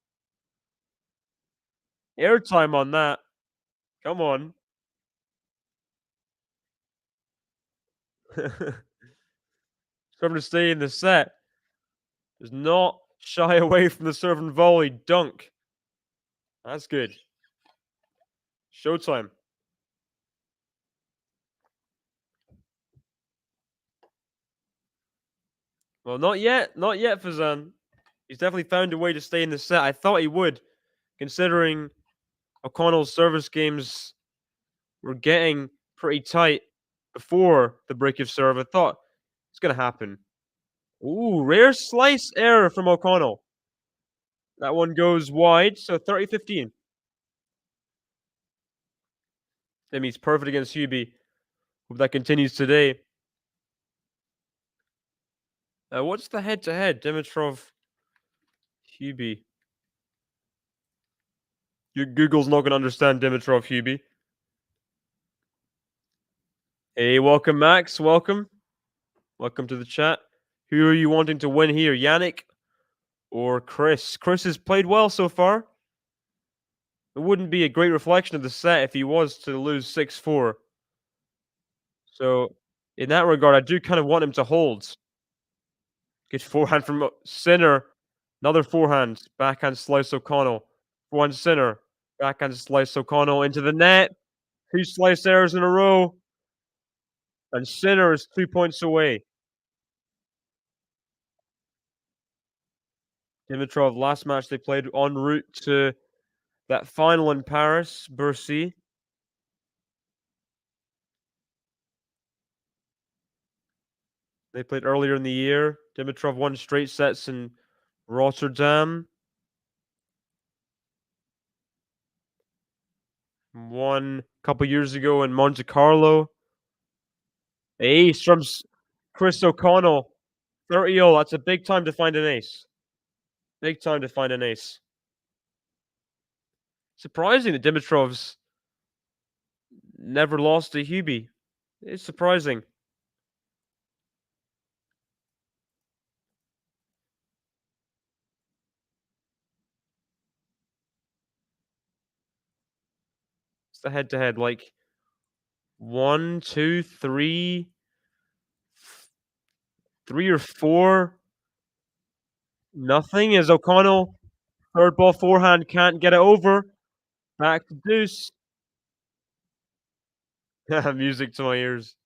Airtime on that. Come on. Serving to stay in the set. Does not shy away from the serve and volley dunk. That's good. Showtime. Well, not yet. Not yet, Fazan. He's definitely found a way to stay in the set. I thought he would, considering O'Connell's service games were getting pretty tight before the break of serve. I thought it's going to happen. Ooh, rare slice error from O'Connell. That one goes wide, so 30-15. That means perfect against Hubie. Hope that continues today. What's the head-to-head? Dimitrov, Hubie. Your Google's not going to understand Dimitrov, Hubie. Hey, welcome, Max. Welcome. Welcome to the chat. Who are you wanting to win here, Jannik or Chris? Chris has played well so far. It wouldn't be a great reflection of the set if he was to lose 6-4. So, in that regard, I do kind of want him to hold. Good forehand from Sinner. Another forehand. Backhand slice O'Connell. Forehand Sinner. Backhand slice O'Connell into the net. 2 slice errors in a row. And Sinner is 2 points away. Dimitrov, last match they played en route to that final in Paris, Bercy. They played earlier in the year. Dimitrov won straight sets in Rotterdam. Won a couple years ago in Monte Carlo. Ace from Chris O'Connell. 30-0. That's a big time to find an ace. Big time to find an ace. Surprising that Dimitrov's never lost to Hubie. It's surprising. It's the head-to-head, like, 1, 2, 3 or 4, nothing as O'Connell, third ball forehand, can't get it over. Back to deuce. Music to my ears.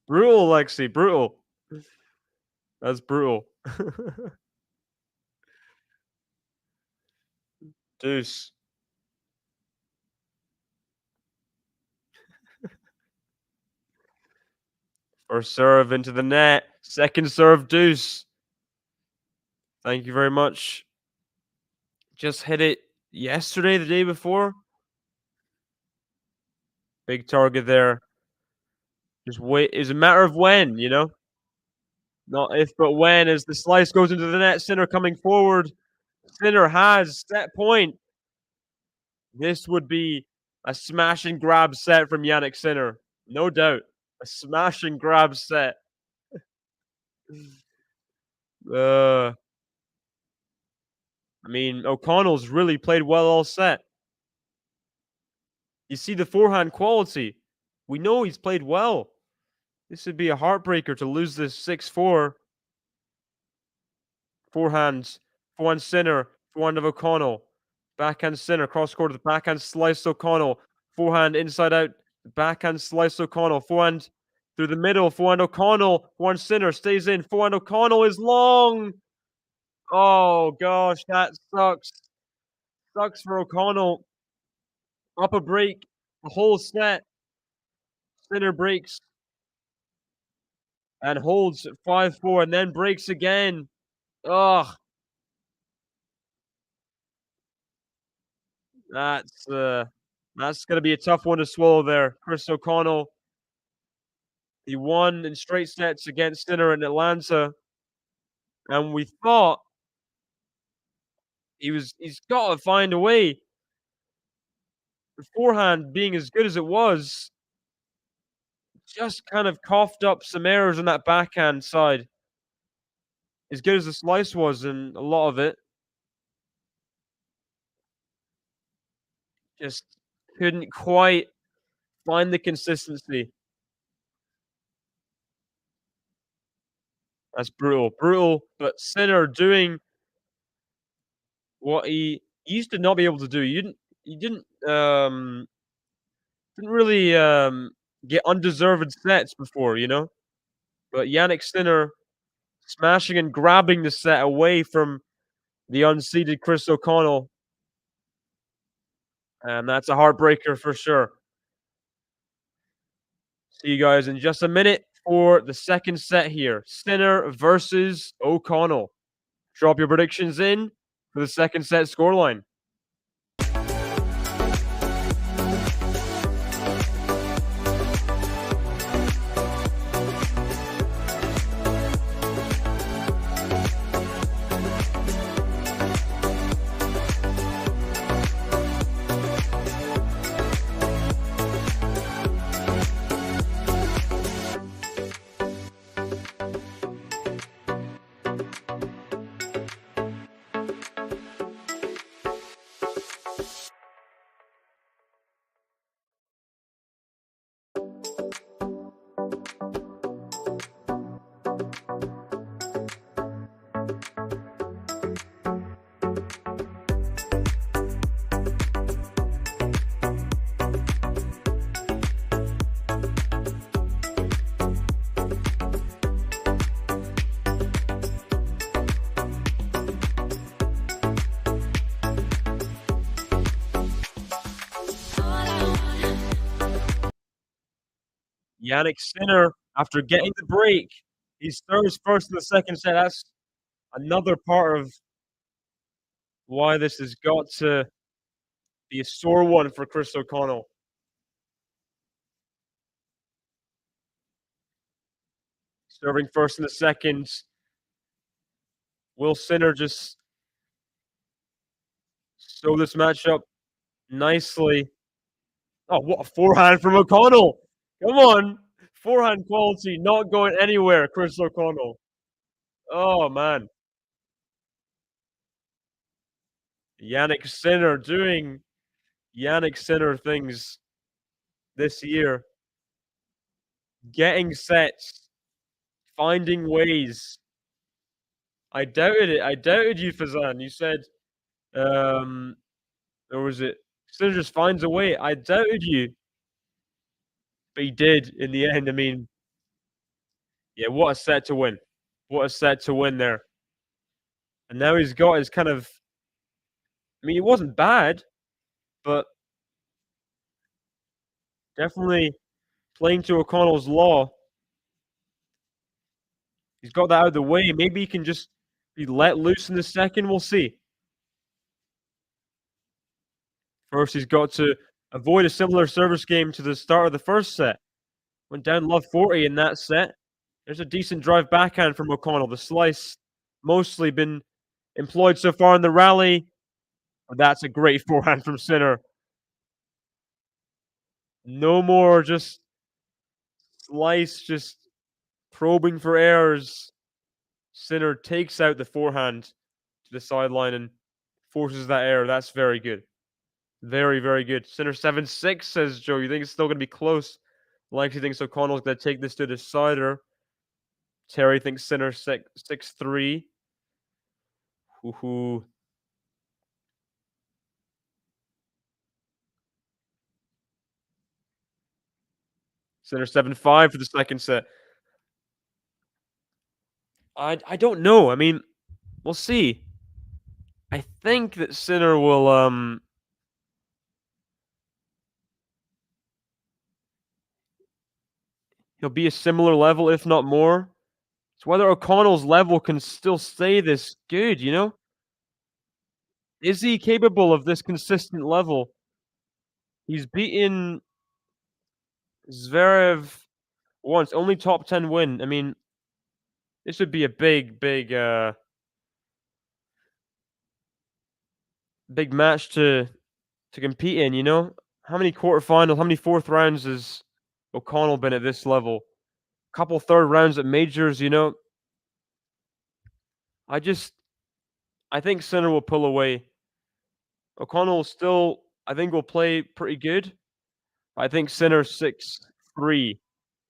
Brutal, Lexi, brutal. That's brutal. Deuce. First serve into the net. Second serve, deuce. Thank you very much. Just hit it yesterday, the day before. Big target there. Just wait. It's a matter of when, you know? Not if, but when. As the slice goes into the net, Sinner coming forward. Sinner has set point. This would be a smash and grab set from Jannik Sinner. No doubt. A smash and grab set. I mean, O'Connell's really played well all set. You see the forehand quality. We know he's played well. This would be a heartbreaker to lose this 6-4. Forehand Sinner, forehand of O'Connell. Backhand Sinner, cross court to the backhand slice O'Connell. Forehand inside out, backhand slice O'Connell. Forehand through the middle, forehand O'Connell. Forehand Sinner stays in. Forehand O'Connell is long. Oh gosh, that sucks. Sucks for O'Connell. Up a break, the whole set. Sinner breaks and holds 5-4 and then breaks again. Ugh. That's gonna be a tough one to swallow there. Chris O'Connell, he won in straight sets against Sinner in Atlanta, and we thought he's gotta find a way. Beforehand being as good as it was, just kind of coughed up some errors on that backhand side. As good as the slice was, and a lot of it just couldn't quite find the consistency. That's brutal. Brutal, but Sinner doing what he used to not be able to do. Didn't really get undeserved sets before, you know? But Jannik Sinner smashing and grabbing the set away from the unseeded Chris O'Connell. And that's a heartbreaker for sure. See you guys in just a minute for the second set here. Sinner versus O'Connell. Drop your predictions in for the second set scoreline. Jannik Sinner, after getting the break, he serves first in the second set. That's another part of why this has got to be a sore one for Chris O'Connell. Serving first in the second. Will Sinner just sew this matchup nicely. Oh, what a forehand from O'Connell! Come on! Forehand quality not going anywhere, Chris O'Connell. Oh, man. Jannik Sinner doing Jannik Sinner things this year. Getting sets, finding ways. I doubted it. I doubted you, Fazan. You said, um, or was it Sinner just finds a way? I doubted you, but he did in the end. I mean, yeah, what a set to win. What a set to win there. And now he's got his kind of, I mean, it wasn't bad, but definitely playing to O'Connell's law. He's got that out of the way. Maybe he can just be let loose in the second. We'll see. First, he's got to avoid a similar service game to the start of the first set. Went down love 40 in that set. There's a decent drive backhand from O'Connell. The slice mostly been employed so far in the rally. That's a great forehand from Sinner. No more just slice, just probing for errors. Sinner takes out the forehand to the sideline and forces that error. That's very good. Very, very good. Sinner 7-6, says Joe. You think it's still going to be close? Likely thinks O'Connell's going to take this to the decider. Terry thinks Sinner 6-3. Hoo-hoo. Sinner 7-5 for the second set. I don't know. I mean, we'll see. I think that Sinner will he'll be a similar level, if not more. It's whether O'Connell's level can still stay this good, you know? Is he capable of this consistent level? He's beaten Zverev once, only top 10 win. I mean, this would be a big, big match to compete in, you know? How many quarterfinals, how many fourth rounds has O'Connell been at this level? Couple third rounds at majors, you know? I think Sinner will pull away. O'Connell still, I think, will play pretty good. I think Sinner 6-3.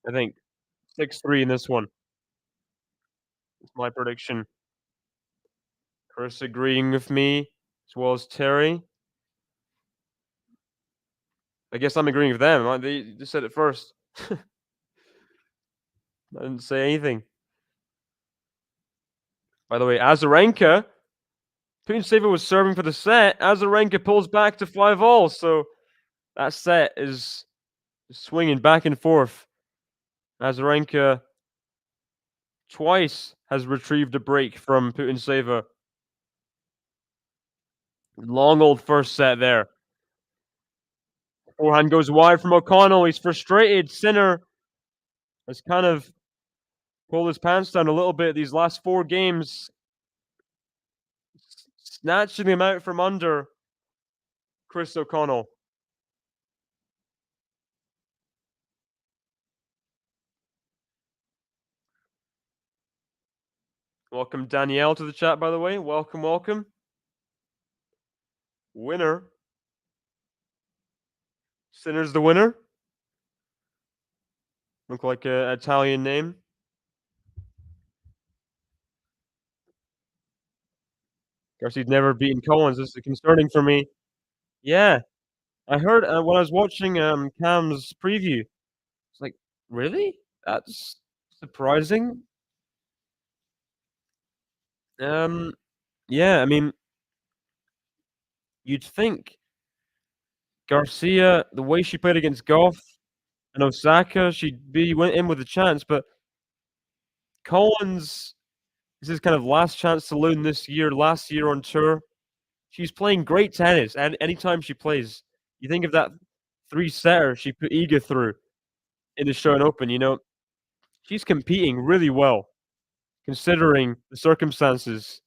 I think 6-3 in this one. That's my prediction. Chris agreeing with me, as well as Terry. I guess I'm agreeing with them. They just said it first. I didn't say anything. By the way, Azarenka, Putin was serving for the set. Azarenka pulls back to 5-all, so that set is swinging back and forth. Azarenka twice has retrieved a break from Putin. Long old first set there. Forehand goes wide from O'Connell. He's frustrated. Sinner has kind of pulled his pants down a little bit these last 4 games. Snatching him out from under Chris O'Connell. Welcome Danielle to the chat, by the way. Welcome, welcome. Winner. Sinner's the winner. Look like an Italian name. Garcia's never beaten Collins. This is concerning for me. Yeah, I heard when I was watching Cam's preview. It's like, really? That's surprising. Yeah, I mean, you'd think Garcia, the way she played against Goff and Osaka, she'd be went in with a chance, but Collins, this is kind of last chance saloon this year, last year on tour. She's playing great tennis, and anytime she plays, you think of that 3-setter she put Iga through in the Australian Open, you know, she's competing really well, considering the circumstances.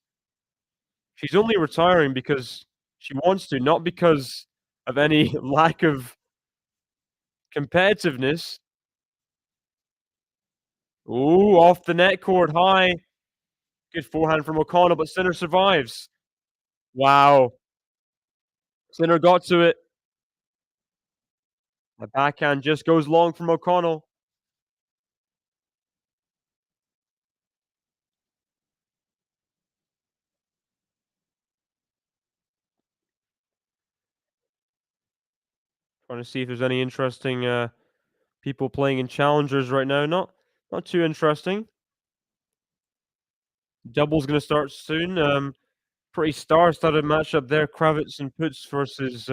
She's only retiring because she wants to, not because of any lack of competitiveness. Ooh, off the net cord high. Good forehand from O'Connell, but Sinner survives. Wow. Sinner got to it. The backhand just goes long from O'Connell. Trying to see if there's any interesting people playing in challengers right now. Not too interesting. Double's gonna start soon. Pretty star-studded matchup there. Kravitz and Putz versus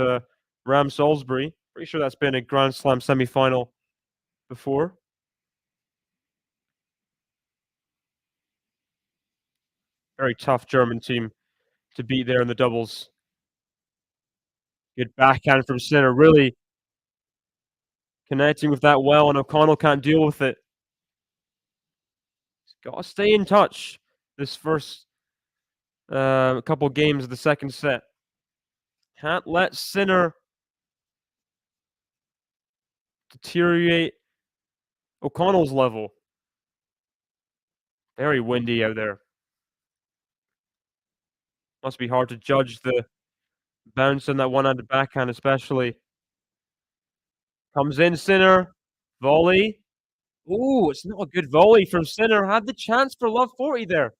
Ram Salisbury. Pretty sure that's been a Grand Slam semi-final before. Very tough German team to beat there in the doubles. Good backhand from Sinner, really connecting with that well, and O'Connell can't deal with it. He's got to stay in touch this first couple games of the second set. Can't let Sinner deteriorate O'Connell's level. Very windy out there. Must be hard to judge the bounce on that one-handed backhand, especially. Comes in, Sinner. Volley. Ooh, it's not a good volley from Sinner. Had the chance for love 40 there.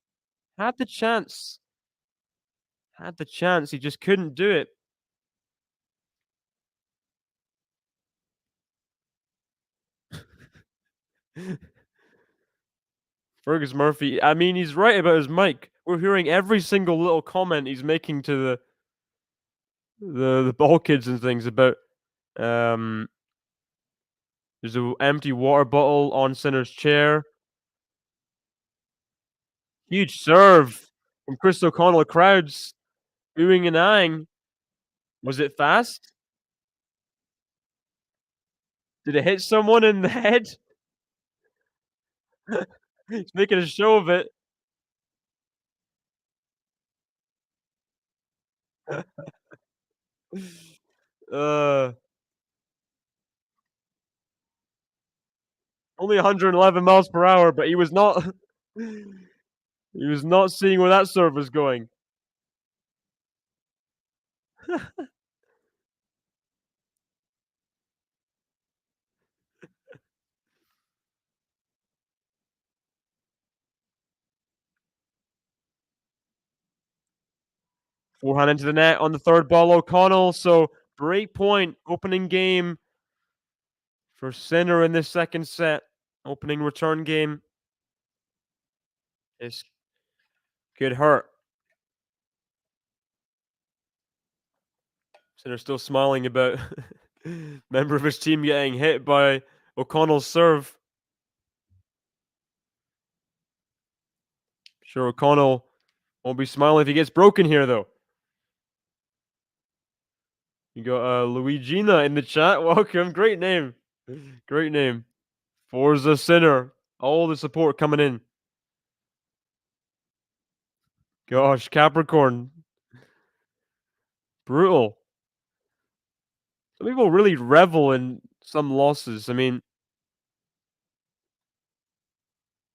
Had the chance. Had the chance. He just couldn't do it. Fergus Murphy, I mean, he's right about his mic. We're hearing every single little comment he's making to the ball kids and things about there's an empty water bottle on Sinner's chair. Huge serve from Chris O'Connell. Crowds oohing and eyeing. Was it fast? Did it hit someone in the head? He's making a show of it. Uh, Only 111 miles per hour, but he was not he was not seeing where that serve was going. Forehand into the net on the third ball, O'Connell. So break point, opening game for Sinner in this second set. Opening return game. This could hurt. Sinner still smiling about member of his team getting hit by O'Connell's serve. Sure, O'Connell won't be smiling if he gets broken here, though. You got Luigina in the chat. Welcome. Great name. Great name. Forza Sinner. All the support coming in. Gosh, Capricorn. Brutal. Some people really revel in some losses. I mean,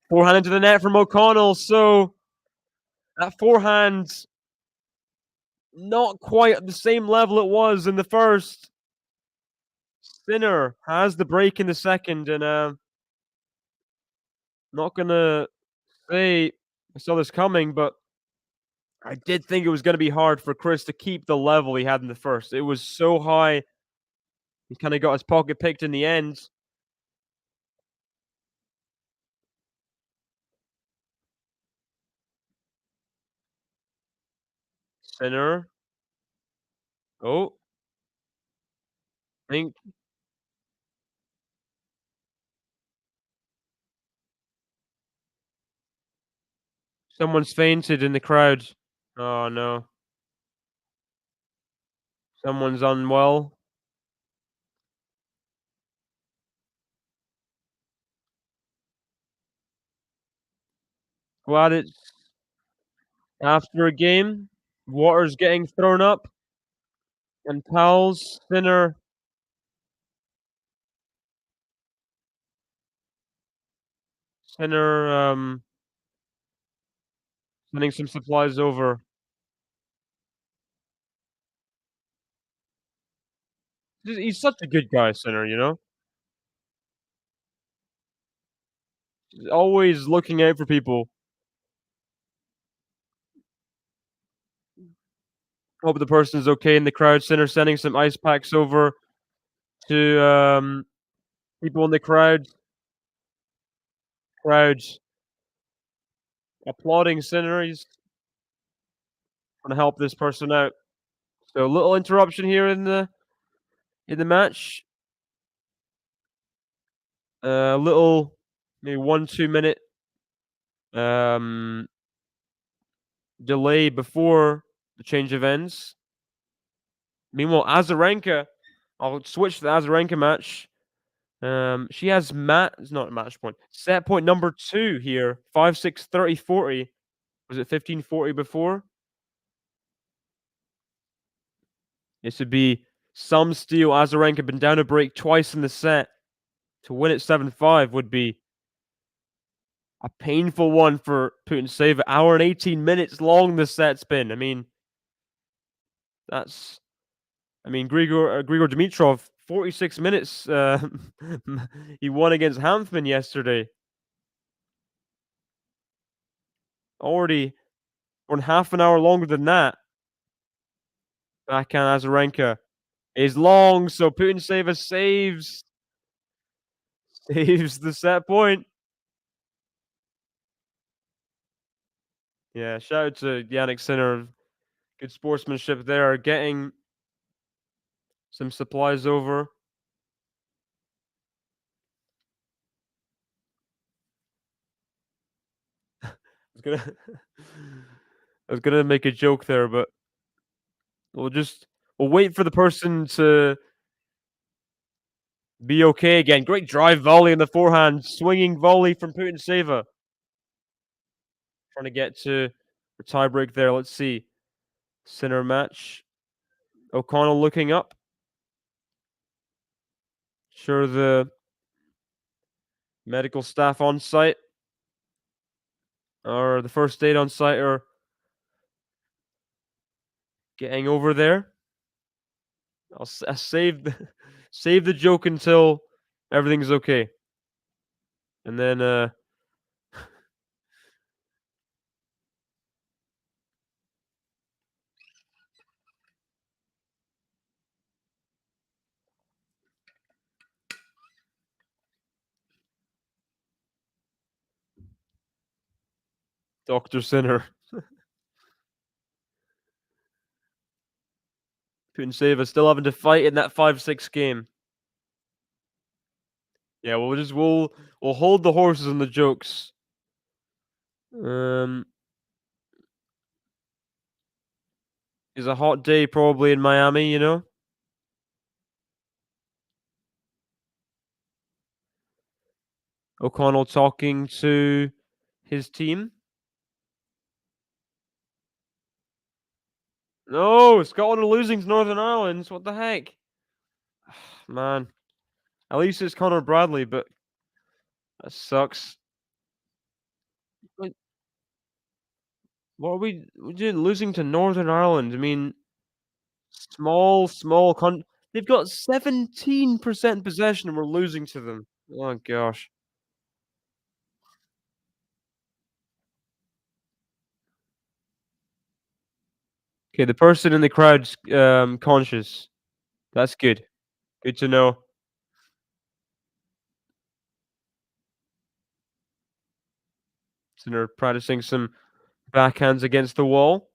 forehand into the net from O'Connell. So that forehand, not quite at the same level it was in the first. Sinner has the break in the second, and not gonna say I saw this coming, but I did think it was gonna be hard for Chris to keep the level he had in the first. It was so high. He kind of got his pocket picked in the end. Sinner. Oh, I think someone's fainted in the crowd. Oh no. Someone's unwell. Glad it's after a game. Water's getting thrown up. And pals, Sinner, sending some supplies over. He's such a good guy, Sinner, you know? He's always looking out for people. Hope the person's okay in the crowd. Sinner sending some ice packs over to, people in the crowd applauding Sinner. He's trying to help this person out. So a little interruption here in the match. A little maybe 1-2 minute um delay before the change of ends. Meanwhile, Azarenka, I'll switch to the Azarenka match. She has it's not a match point. Set point number 2 here. 5-6, 30-40. Was it 15-40 before? This would be some steal. Azarenka been down a break twice in the set. To win it 7-5 would be a painful one for Putin-Sava. Hour and 18 minutes long the set's been. I mean, Grigor Dimitrov, 46 minutes. He won against Hanfman yesterday. Already on half an hour longer than that. Backhand Azarenka is long, so Putin-Sava saves the set point. Yeah, shout out to Jannik Sinner. Good sportsmanship there, getting some supplies over. I was gonna I was gonna make a joke there, but we'll wait for the person to be okay again. Great drive volley in the forehand, swinging volley from Putin-Sava. Trying to get to the tiebreak there. Let's see. Sinner match. O'Connell looking up. Sure, the medical staff on site or the first aid on site are getting over there. I'll save the joke until everything's okay, and then Dr. Sinner. Putin-Sava still having to fight in that 5-6 game. Yeah, we'll hold the horses and the jokes. Is a hot day probably in Miami, you know? O'Connell talking to his team. No, Scotland are losing to Northern Ireland. What the heck? Man. At least it's Connor Bradley, but that sucks. What are we doing? Losing to Northern Ireland. I mean, small they've got 17% possession and we're losing to them. Oh gosh. Okay, the person in the crowd's conscious. That's good. Good to know. So they're practicing some backhands against the wall.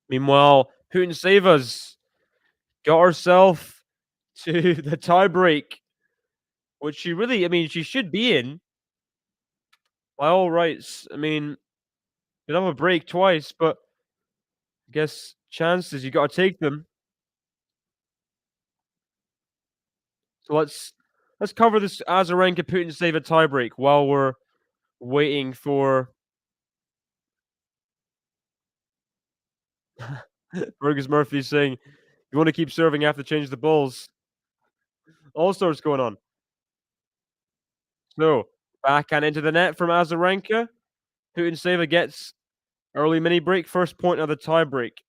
Meanwhile, Putin-Sava's got herself to the tiebreak, which she should be in by all rights. I mean, did have a break twice, but I guess chances you got to take them. So let's cover this Azarenka Putin-Sava tiebreak while we're waiting for Fergus Murphy saying, "You want to keep serving, you have to change the balls." All sorts going on. So, backhand into the net from Azarenka. Putintseva gets early mini break, first point of the tie break.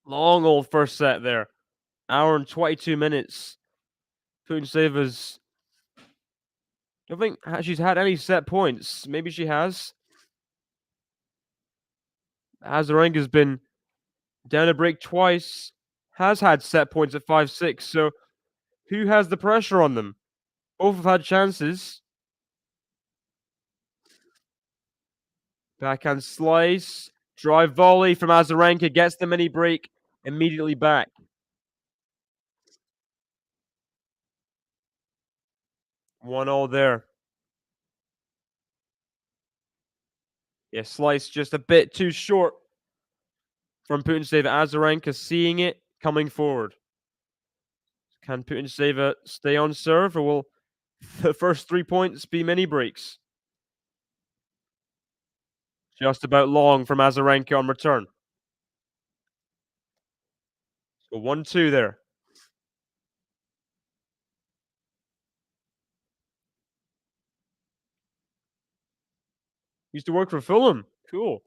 Long old first set there. Hour and 22 minutes. Putinseva's. I don't think she's had any set points. Maybe she has. Azarenka's been down a break twice. Has had set points at 5-6. So, who has the pressure on them? Both have had chances. Backhand slice. Drive volley from Azarenka. Gets the mini break. Immediately back. 1-0 there. Yeah, slice just a bit too short from Putintseva. Azarenka seeing it, coming forward. Can Putintseva stay on serve, or will the first 3 points be mini breaks? Just about long from Azarenka on return. So 1-2 there. Used to work for Fulham. Cool.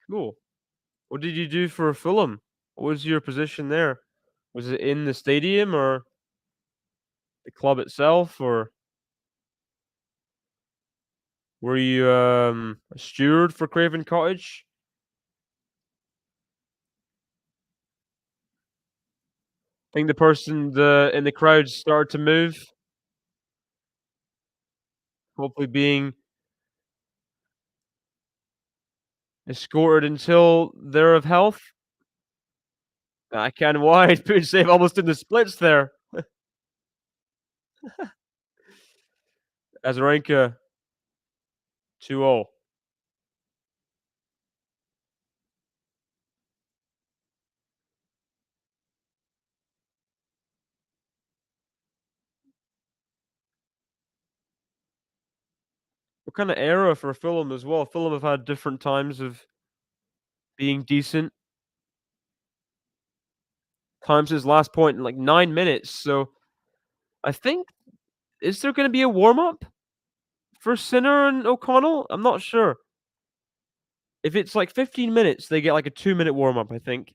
Cool. What did you do for Fulham? What was your position there? Was it in the stadium or the club itself, or were you a steward for Craven Cottage? I think the person in the crowd started to move, hopefully being escorted until they're of health. Backhand wide, Putin save almost in the splits there. Azarenka 2-0. What kind of era for Fulham as well? Fulham have had different times of being decent. Times his last point in like 9 minutes. So I think, is there going to be a warm up for Sinner and O'Connell? I'm not sure. If it's like 15 minutes, they get like a 2-minute warm up, I think.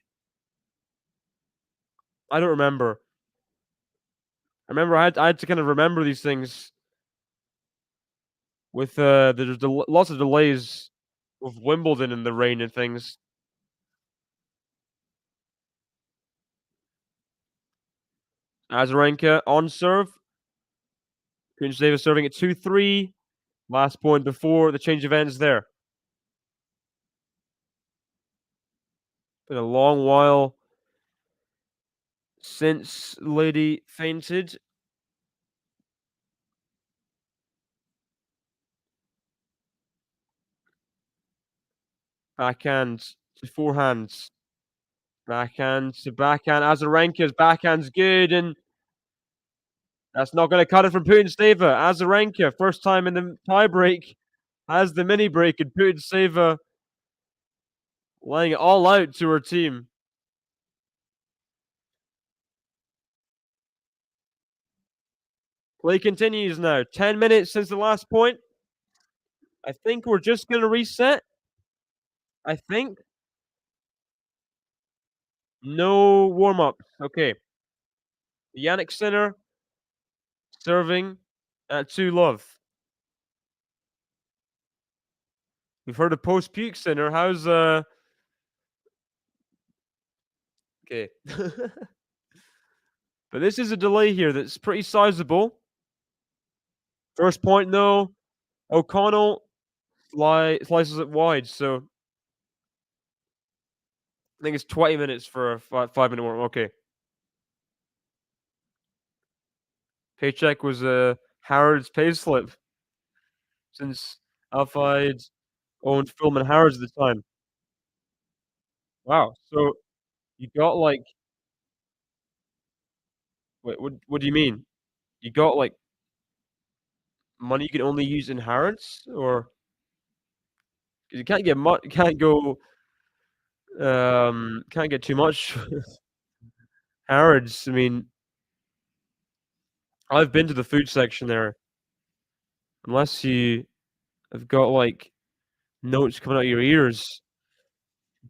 I don't remember. I had to kind of remember these things with there's lots of delays with Wimbledon and the rain and things. Azarenka on serve. Kuncheva serving at 2-3. Last point before the change of ends there. Been a long while since Lady fainted. Backhand to forehands. Backhand to backhand. Azarenka's backhand's good, and that's not going to cut it from Putintseva. Azarenka, first time in the tiebreak, has the mini break, and Putintseva laying it all out to her team. Play continues now. 10 minutes since the last point. I think we're just going to reset. I think. No warm up. Okay. Jannik Sinner serving at 2-love. We've heard of post puke Sinner. How's okay. But this is a delay here that's pretty sizable. First point though, O'Connell slices it wide, so I think it's 20 minutes for a 5-minute warm. Okay. Paycheck was Howard's pay slip since Alfide owned Fulham and Harrods at the time. Wow. So you got like Wait, what do you mean? You got, like, money you can only use in Harrods? Or 'cause you can't get can't get too much Harrods. I mean, I've been to the food section there. Unless you have got, like, notes coming out your ears,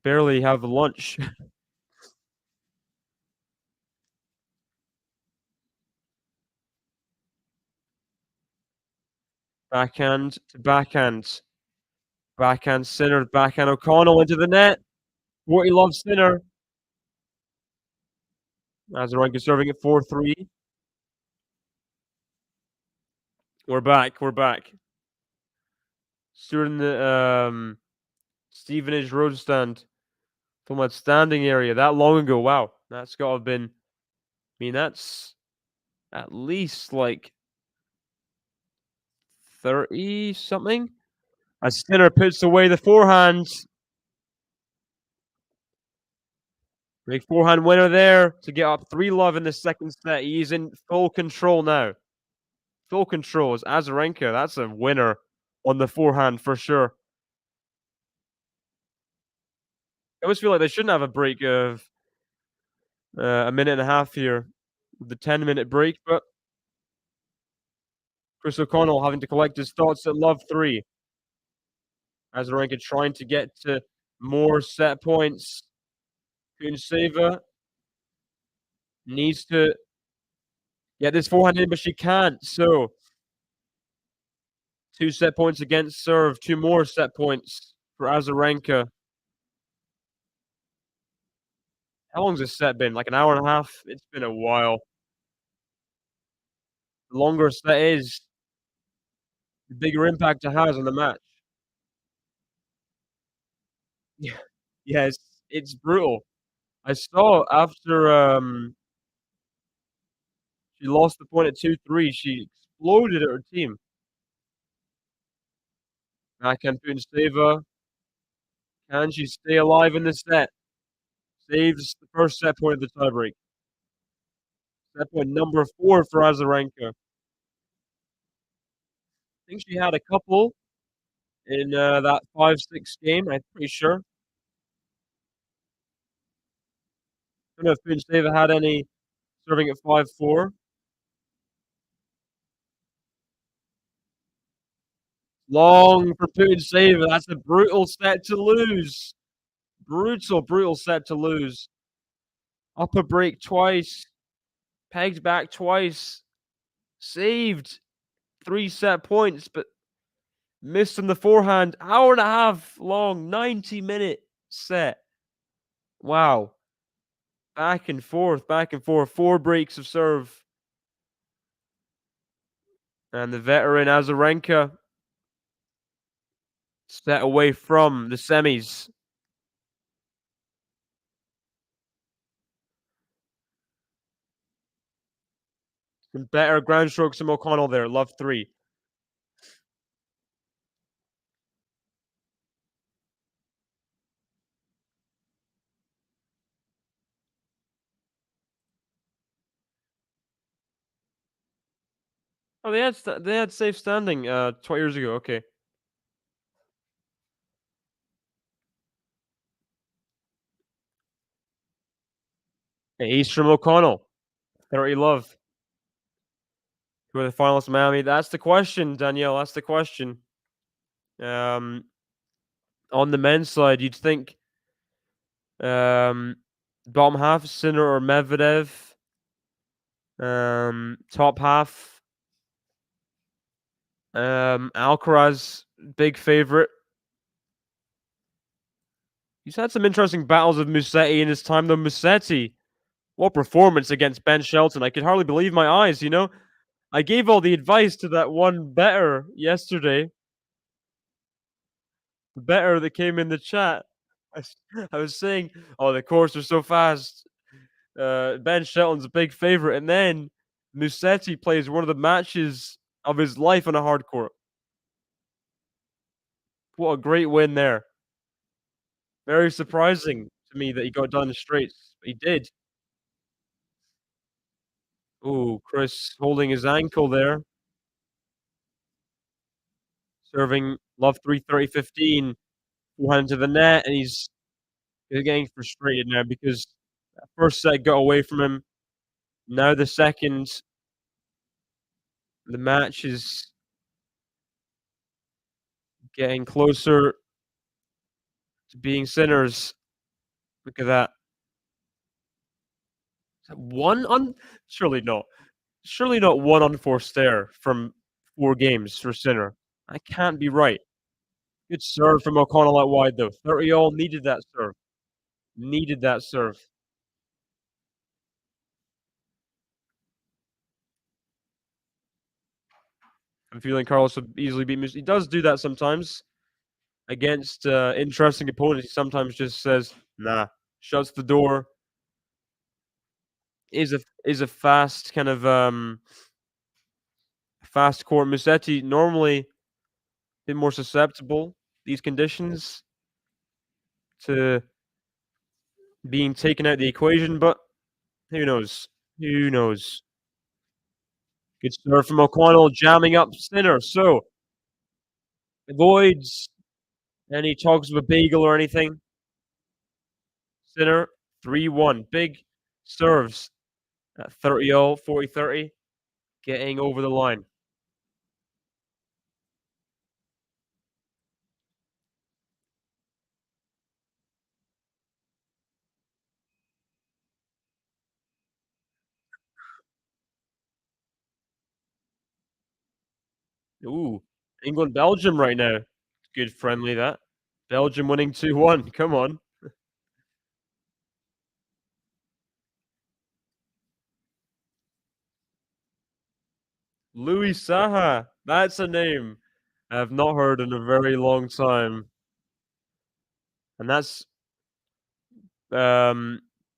barely have lunch. Backhand to backhand. Backhand Sinner, backhand O'Connell into the net. What loves Sinner. Azarenka serving at 4-3. We're back, we're back. Still in the Stevenage road stand. From that standing area that long ago. Wow. That's gotta have been, I mean, that's at least like 30 something. As Sinner puts away the forehand. Big forehand winner there to get up 3-love in the second set. He's in full control now. Full control is Azarenka. That's a winner on the forehand for sure. I always feel like they shouldn't have a break of a minute and a half here. The 10-minute break, but Chris O'Connell having to collect his thoughts at love 3. Azarenka trying to get to more set points. Kunseva needs to get this forehand in, but she can't. So 2 set points against serve, 2 more set points for Azarenka. How long's this set been? Like an hour and a half? It's been a while. The longer a set is, the bigger impact it has on the match. Yeah. Yeah, it's brutal. I saw after, she lost the point at 2-3, she exploded at her team. Backhand Kunseva. Can she stay alive in this set? Saves the first set point of the tiebreak. Set point number 4 for Azarenka. I think she had a couple in that 5-6 game, I'm pretty sure. I don't know if Kunseva had any serving at 5-4. Long for Kunseva. That's a brutal set to lose. Brutal set to lose. Up a break twice. Pegged back twice. Saved 3 set points, but missed on the forehand. Hour and a half long, 90-minute set. Wow. Back and forth, back and forth. 4 breaks of serve. And the veteran Azarenka set away from the semis. Some better ground strokes from O'Connell there. Love 3. Oh, they had safe standing 20 years ago. Okay. Hey, East from O'Connell. 30 love. Who are the finalists in Miami? That's the question, Danielle. That's the question. On the men's side, you'd think bottom half Sinner or Medvedev. Top half Alcaraz, big favorite. He's had some interesting battles with Musetti in his time, though. Musetti, what performance against Ben Shelton. I could hardly believe my eyes, you know? I gave all the advice to that one bettor yesterday. The bettor that came in the chat. I was saying, oh, the courts are so fast. Ben Shelton's a big favorite. And then Musetti plays one of the matches of his life on a hard court. What a great win there. Very surprising to me that he got done straight. He did. Ooh, Chris holding his ankle there. Serving love 3:30:15. Forehand to the net, and he's getting frustrated now because that first set got away from him. Now the second, the match is getting closer to being Sinner's. Look at that. Is that one un surely not. Surely not one unforced error from 4 games for Sinner. That can't be right. Good serve from O'Connell out wide though. 30-all, needed that serve. Needed that serve. I'm feeling Carlos would easily beat He does do that sometimes against, interesting opponents. He sometimes just says, "Nah," shuts the door. Is a fast kind of, fast court. Musetti normally a bit more susceptible these conditions to being taken out the equation, but who knows? Who knows? Good serve from O'Connell, jamming up Sinner, so avoids any talks of a bagel or anything. Sinner, 3-1. Big serves at 30-all, 40-30, getting over the line. Ooh, England-Belgium right now. Good friendly, that. Belgium winning 2-1. Come on. Louis Saha. That's a name I have not heard in a very long time. And that's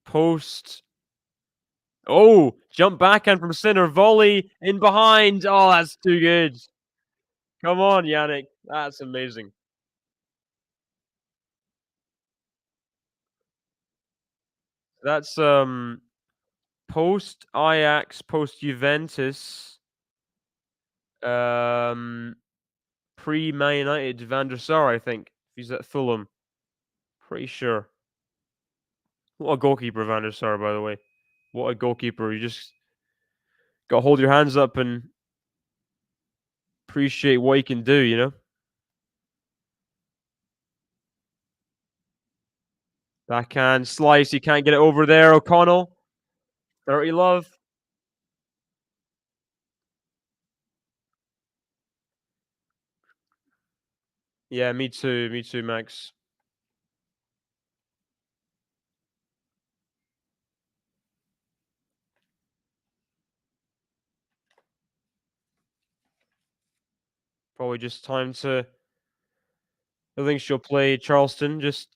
post. Oh, jump backhand from Sinner, volley in behind. Oh, that's too good. Come on, Jannik. That's amazing. That's post Ajax, post Juventus, um, pre Man United, Van der Sar, I think. He's at Fulham. Pretty sure. What a goalkeeper, Van der Sar, by the way. What a goalkeeper. You just got to hold your hands up and appreciate what he can do, you know? Backhand slice. You can't get it over there, O'Connell. 30 love. Yeah, me too. Me too, Max. Probably just time to. I think she'll play Charleston. Just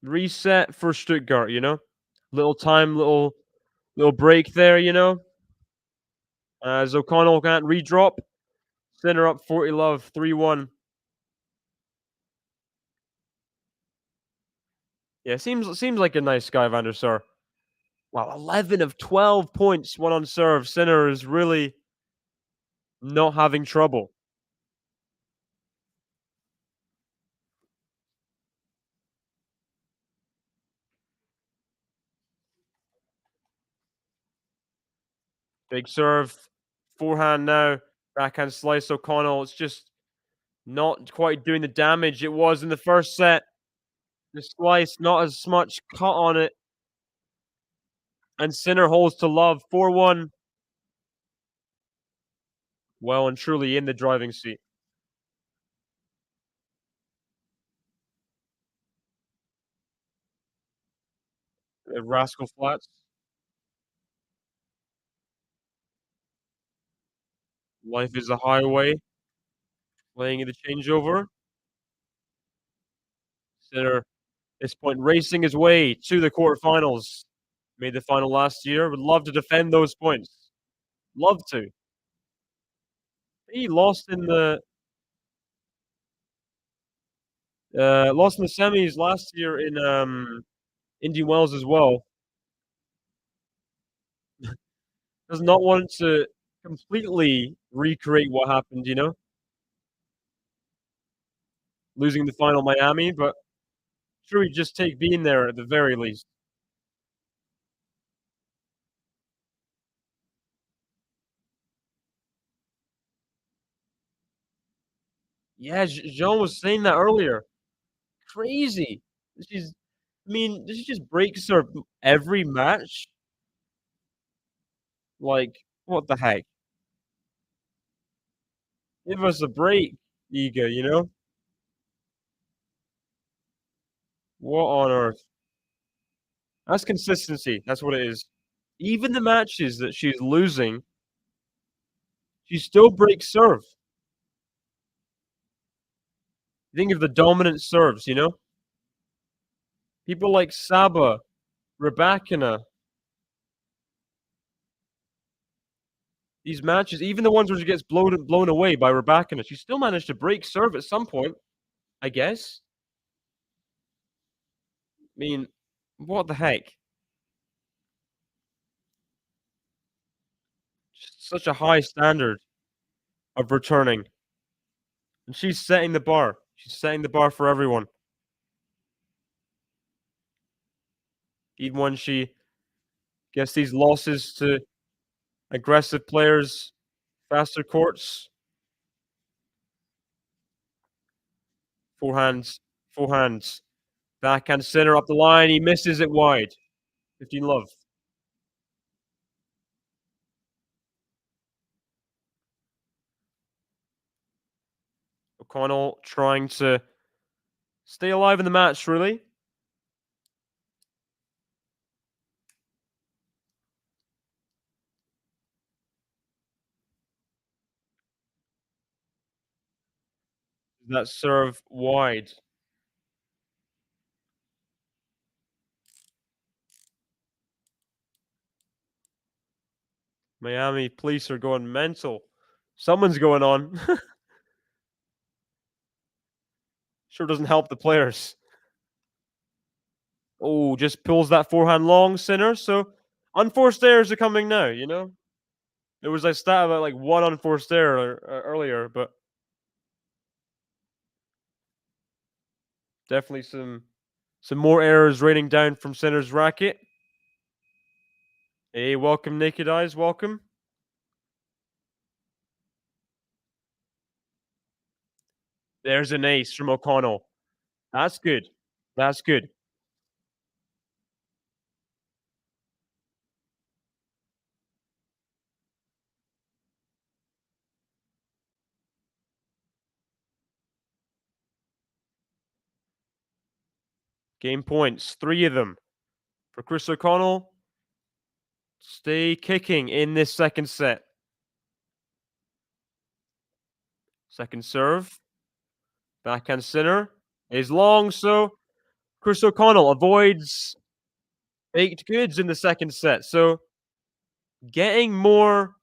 reset for Stuttgart, you know? Little time, little break there, you know? As O'Connell can't redrop. Center up 40 love, 3-1. Yeah, seems like a nice guy, Van der Sar. Wow, 11 of 12 points, one on serve. Center is really not having trouble. Big serve, forehand now, backhand slice O'Connell. It's just not quite doing the damage it was in the first set. The slice, not as much cut on it. And Sinner holds to love, 4-1. Well and truly in the driving seat. Rascal Flats. Life is a highway. Playing in the changeover. Sinner, this point, racing his way to the quarterfinals. Made the final last year. Would love to defend those points. Love to. He lost in the semis last year in Indian Wells as well. Does not want to completely recreate what happened, you know? Losing the final Miami, but sure he'd just take being there at the very least. Yeah, Jean was saying that earlier. Crazy. She's I mean, she just breaks her every match? Like, what the heck? Give us a break, Iga, you know? What on earth? That's consistency, that's what it is. Even the matches that she's losing, she still breaks serve. Think of the dominant serves, you know? People like Saba, Rybakina, these matches, even the ones where she gets blown away by Rybakina, she still managed to break serve at some point, I guess. I mean, what the heck? Just such a high standard of returning. And she's setting the bar. She's setting the bar for everyone. Even when she gets these losses to aggressive players, faster courts, forehands, forehands, backhand center up the line. He misses it wide. 15 love. O'Connell trying to stay alive in the match, really. That serve wide. Miami police are going mental. Someone's going on. Sure doesn't help the players. Oh, just pulls that forehand long center. So unforced errors are coming now, you know? There was a stat about like one unforced error earlier, but definitely some more errors raining down from center's racket. Hey, welcome, Naked Eyes. Welcome. There's an ace from O'Connell. That's good. That's good. Game points, 3 of them for Chris O'Connell. Stay kicking in this second set. Second serve. Backhand center is long, so Chris O'Connell avoids baked goods in the second set. So getting more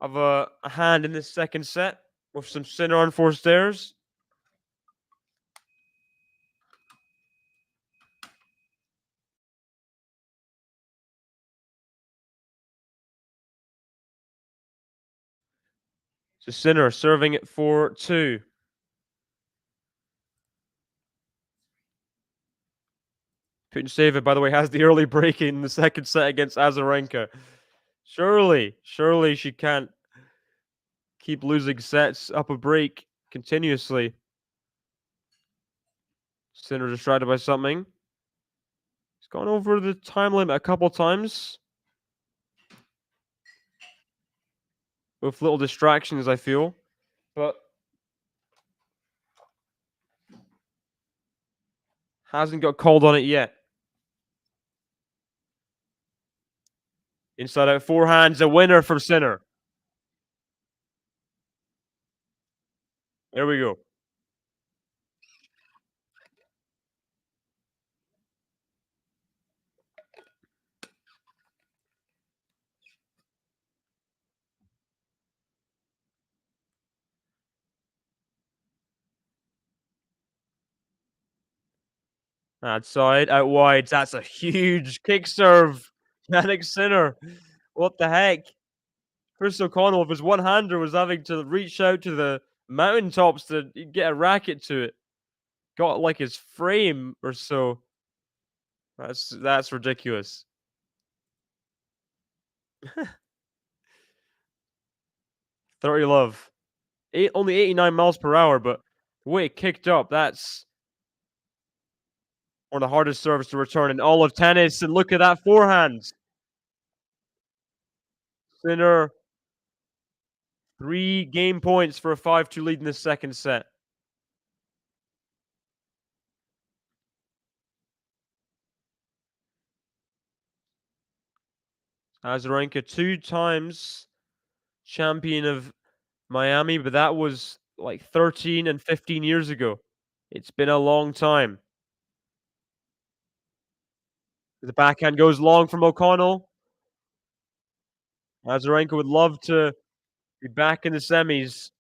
of a hand in this second set with some center unforced errors. So Sinner serving it for 2. Putin by the way, has the early break in the second set against Azarenka. Surely she can't keep losing sets up a break continuously. Sinner distracted by something. He's gone over the time limit a couple times. With little distractions, I feel. But hasn't got called on it yet. Inside out forehands, a winner from Sinner. There we go. Outside, out wide. That's a huge kick serve. Jannik Sinner. What the heck? Chris O'Connell, with his one-hander, was having to reach out to the mountaintops to get a racket to it. Got like his frame or so. That's ridiculous. 30 love. Only 89 miles per hour, but the way it kicked up, that's one of the hardest serves to return in all of tennis. And look at that forehand. Sinner, 3 game points for a 5-2 lead in the second set. Azarenka, 2 times champion of Miami, but that was like 13 and 15 years ago. It's been a long time. The backhand goes long from O'Connell. Azarenka would love to be back in the semis.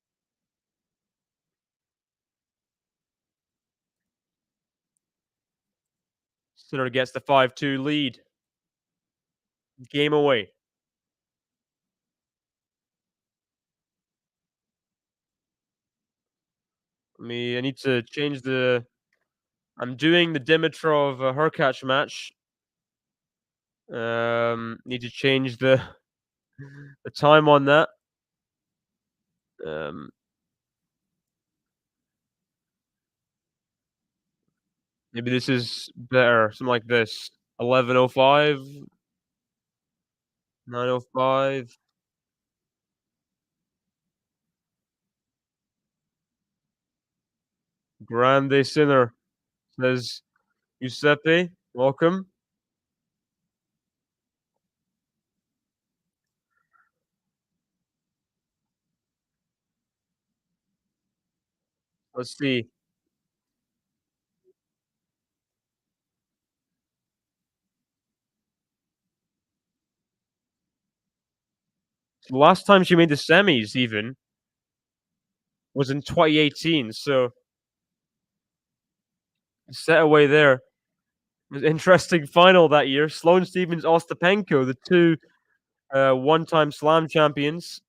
Sinner gets the 5-2 lead. Game away. I need to change the. I'm doing the Dimitrov Hurkacz match. Need to change the time on that. Um, maybe this is better. Something like this. 11:05, 9:05. Grande Sinner, says Giuseppe. Welcome. Let's see. The last time she made the semis even was in 2018, so set away there. It was an interesting final that year. Sloane Stevens, Ostapenko, the two one-time slam champions.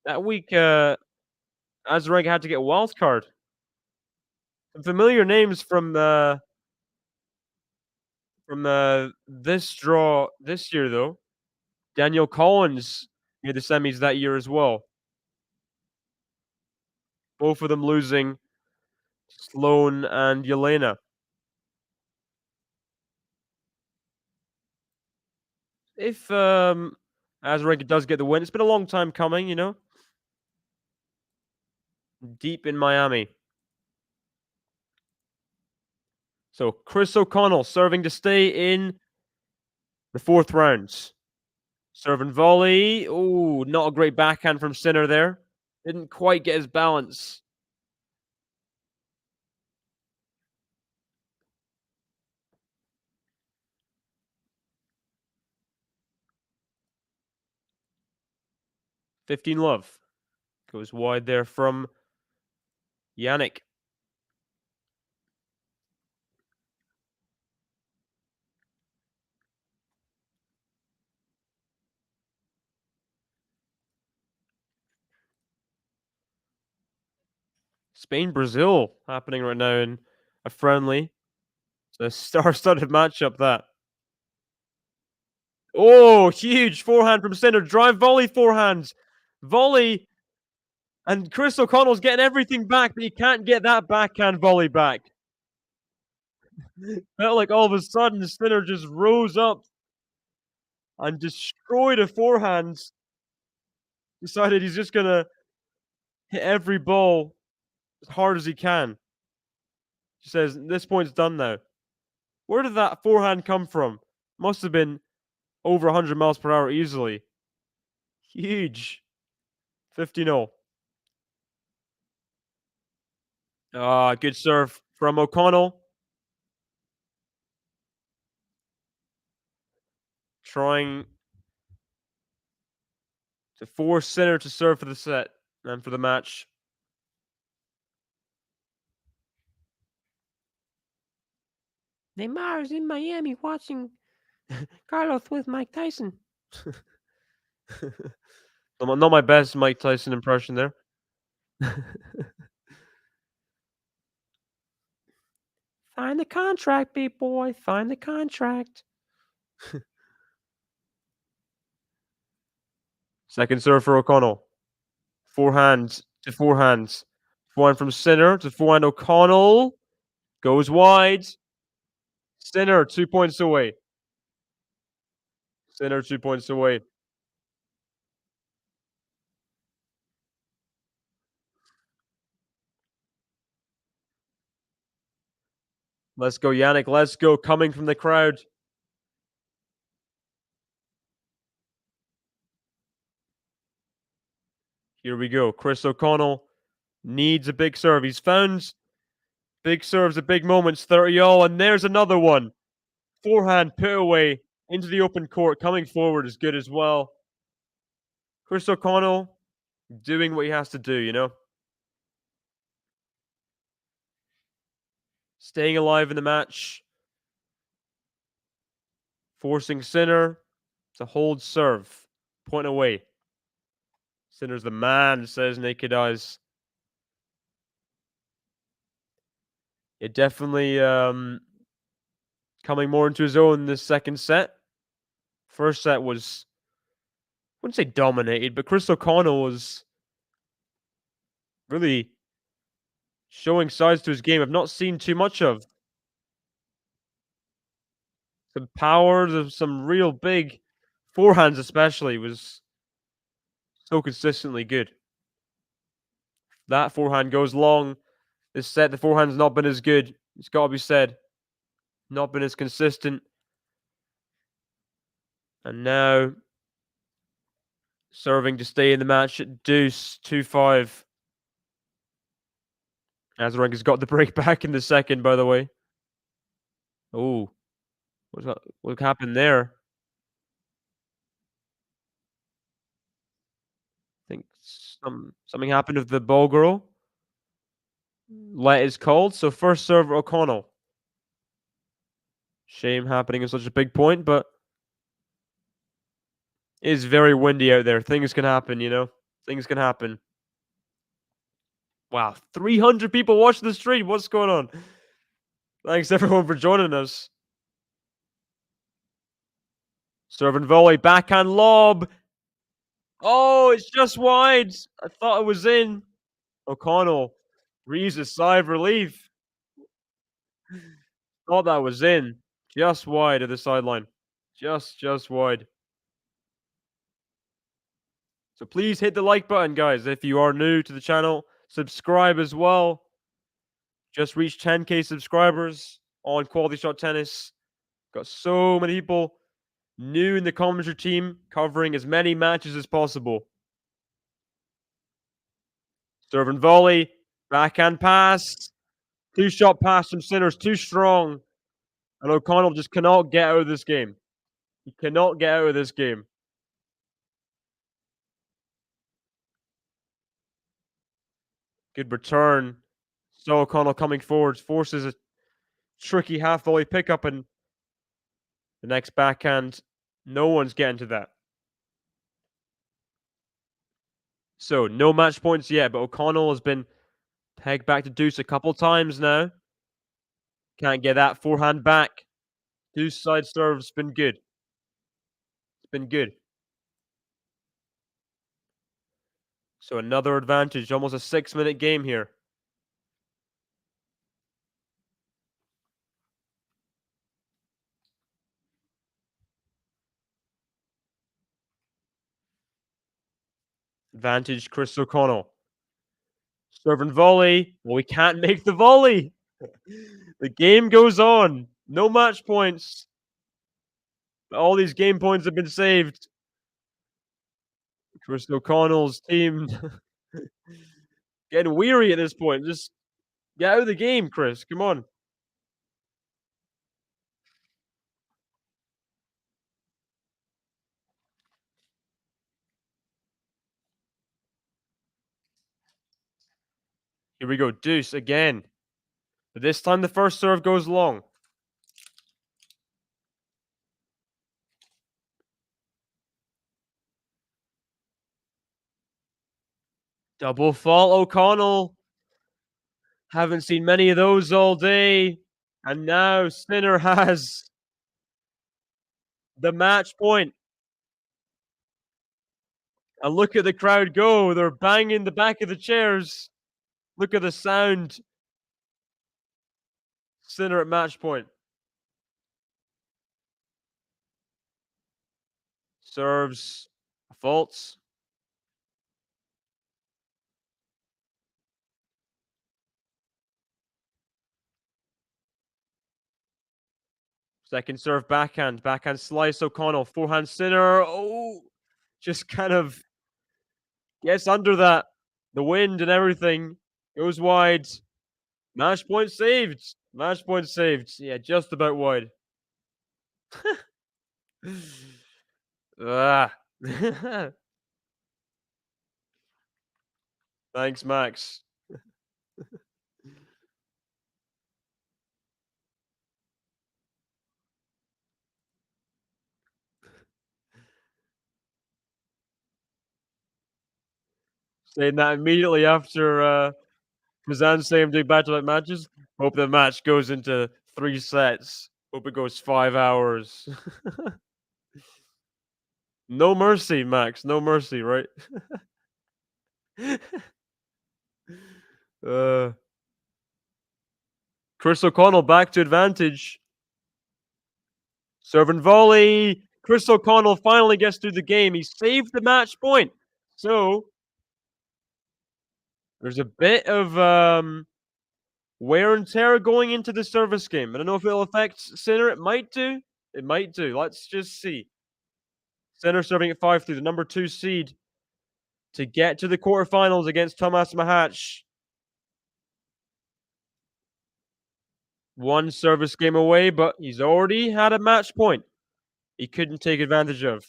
That week, Azarenka had to get a wild card. Some familiar names from this draw this year, though. Daniel Collins made the semis that year as well. Both of them losing Sloane and Yelena. If Azarenka does get the win, it's been a long time coming, you know. Deep in Miami. So Chris O'Connell serving to stay in the 4th round. Serve and volley. Oh, not a great backhand from Sinner there. Didn't quite get his balance. $15 love. Goes wide there from Jannik. Spain Brazil happening right now in a friendly. It's a star-studded matchup that. Oh, huge forehand from Sinner. Drive volley forehands. Volley. And Chris O'Connell's getting everything back, but he can't get that backhand volley back. Felt like all of a sudden Sinner just rose up and destroyed a forehand. Decided he's just gonna hit every ball as hard as he can. He says, this point's done now. Where did that forehand come from? Must have been over 100 miles per hour easily. Huge. 50-0. Ah, good serve from O'Connell. Trying to force Sinner to serve for the set and for the match. Neymar is in Miami watching Carlos with Mike Tyson. Not my best Mike Tyson impression there. Find the contract, big boy. Find the contract. Second serve for O'Connell. Forehand to forehands. Forehand from Sinner to forehand O'Connell. Goes wide. Sinner 2 points away. Sinner 2 points away. Let's go, Jannik. Let's go. Coming from the crowd. Here we go. Chris O'Connell needs a big serve. He's found big serves at big moments. 30-all, and there's another one. Forehand put away into the open court. Coming forward is good as well. Chris O'Connell doing what he has to do, you know? Staying alive in the match. Forcing Sinner to hold serve. Point away. Sinner's the man, says Naked Eyes. It definitely coming more into his own this second set. First set was, I wouldn't say dominated, but Chris O'Connell was really showing sides to his game I've not seen too much of. Some power, some real big forehands especially was so consistently good. That forehand goes long. This set, the forehand's not been as good. It's got to be said. Not been as consistent. And now serving to stay in the match at deuce 2-5. Azarenka has got the break back in the second, by the way. Oh, what happened there? I think something happened with the ball girl. Let is called. So first serve O'Connell. Shame happening in such a big point, but it is very windy out there. Things can happen, you know? Things can happen. Wow, 300 people watching the stream. What's going on? Thanks everyone for joining us. Serve and volley, backhand lob. Oh, it's just wide. I thought it was in. O'Connell breathes a sigh of relief. Thought that was in. Just wide of the sideline. Just wide. So please hit the like button, guys. If you are new to the channel, subscribe as well. Just reached 10K subscribers on Quality Shot Tennis. Got so many people new in the commentary team covering as many matches as possible. Serve and volley. Backhand pass. Two-shot pass from Sinner's too strong. And O'Connell just cannot get out of this game. He cannot get out of this game. Good return. So O'Connell coming forward, forces a tricky half volley pickup, and the next backhand. No one's getting to that. So no match points yet, but O'Connell has been pegged back to deuce a couple times now. Can't get that forehand back. Deuce side serve's been good. It's been good. So another advantage, almost a 6-minute game here. Advantage, Chris O'Connell. Serve and volley. Well, we can't make the volley. The game goes on. No match points. All these game points have been saved. Chris O'Connell's team getting weary at this point. Just get out of the game, Chris. Come on. Here we go. Deuce again. But this time the first serve goes long. Double fault O'Connell. Haven't seen many of those all day. And now Sinner has the match point. And look at the crowd go. They're banging the back of the chairs. Look at the sound. Sinner at match point. Serves. Faults. Second serve backhand. Backhand slice O'Connell. Forehand Sinner. Oh, just kind of gets under that. The wind and everything. Goes wide. Match point saved. Match point saved. Yeah, just about wide. Ah. Thanks, Max. Saying that immediately after Kazan saying I'm doing back-to-back matches. Hope the match goes into 3 sets. Hope it goes 5 hours. No mercy, Max. No mercy, right? uh, Chris O'Connell back to advantage. Serve and volley. Chris O'Connell finally gets through the game. He saved the match point. So there's a bit of wear and tear going into the service game. I don't know if it'll affect Sinner. It might do. It might do. Let's just see. Sinner serving at 5-3, the number 2 seed to get to the quarterfinals against Tomas Mahach. One service game away, but he's already had a match point he couldn't take advantage of.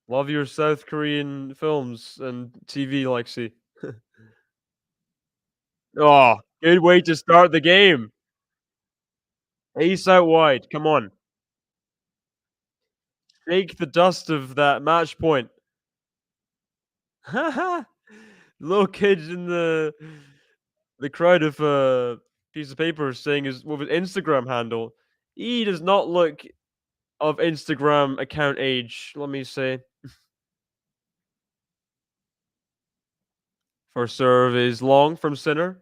Love your South Korean films and TV, Lexi. Oh, good way to start the game. Ace out wide. Come on. Shake the dust of that match point. Little kids in the crowd of a piece of paper saying his Instagram handle. He does not look of Instagram account age, let me say. First serve is long from Sinner.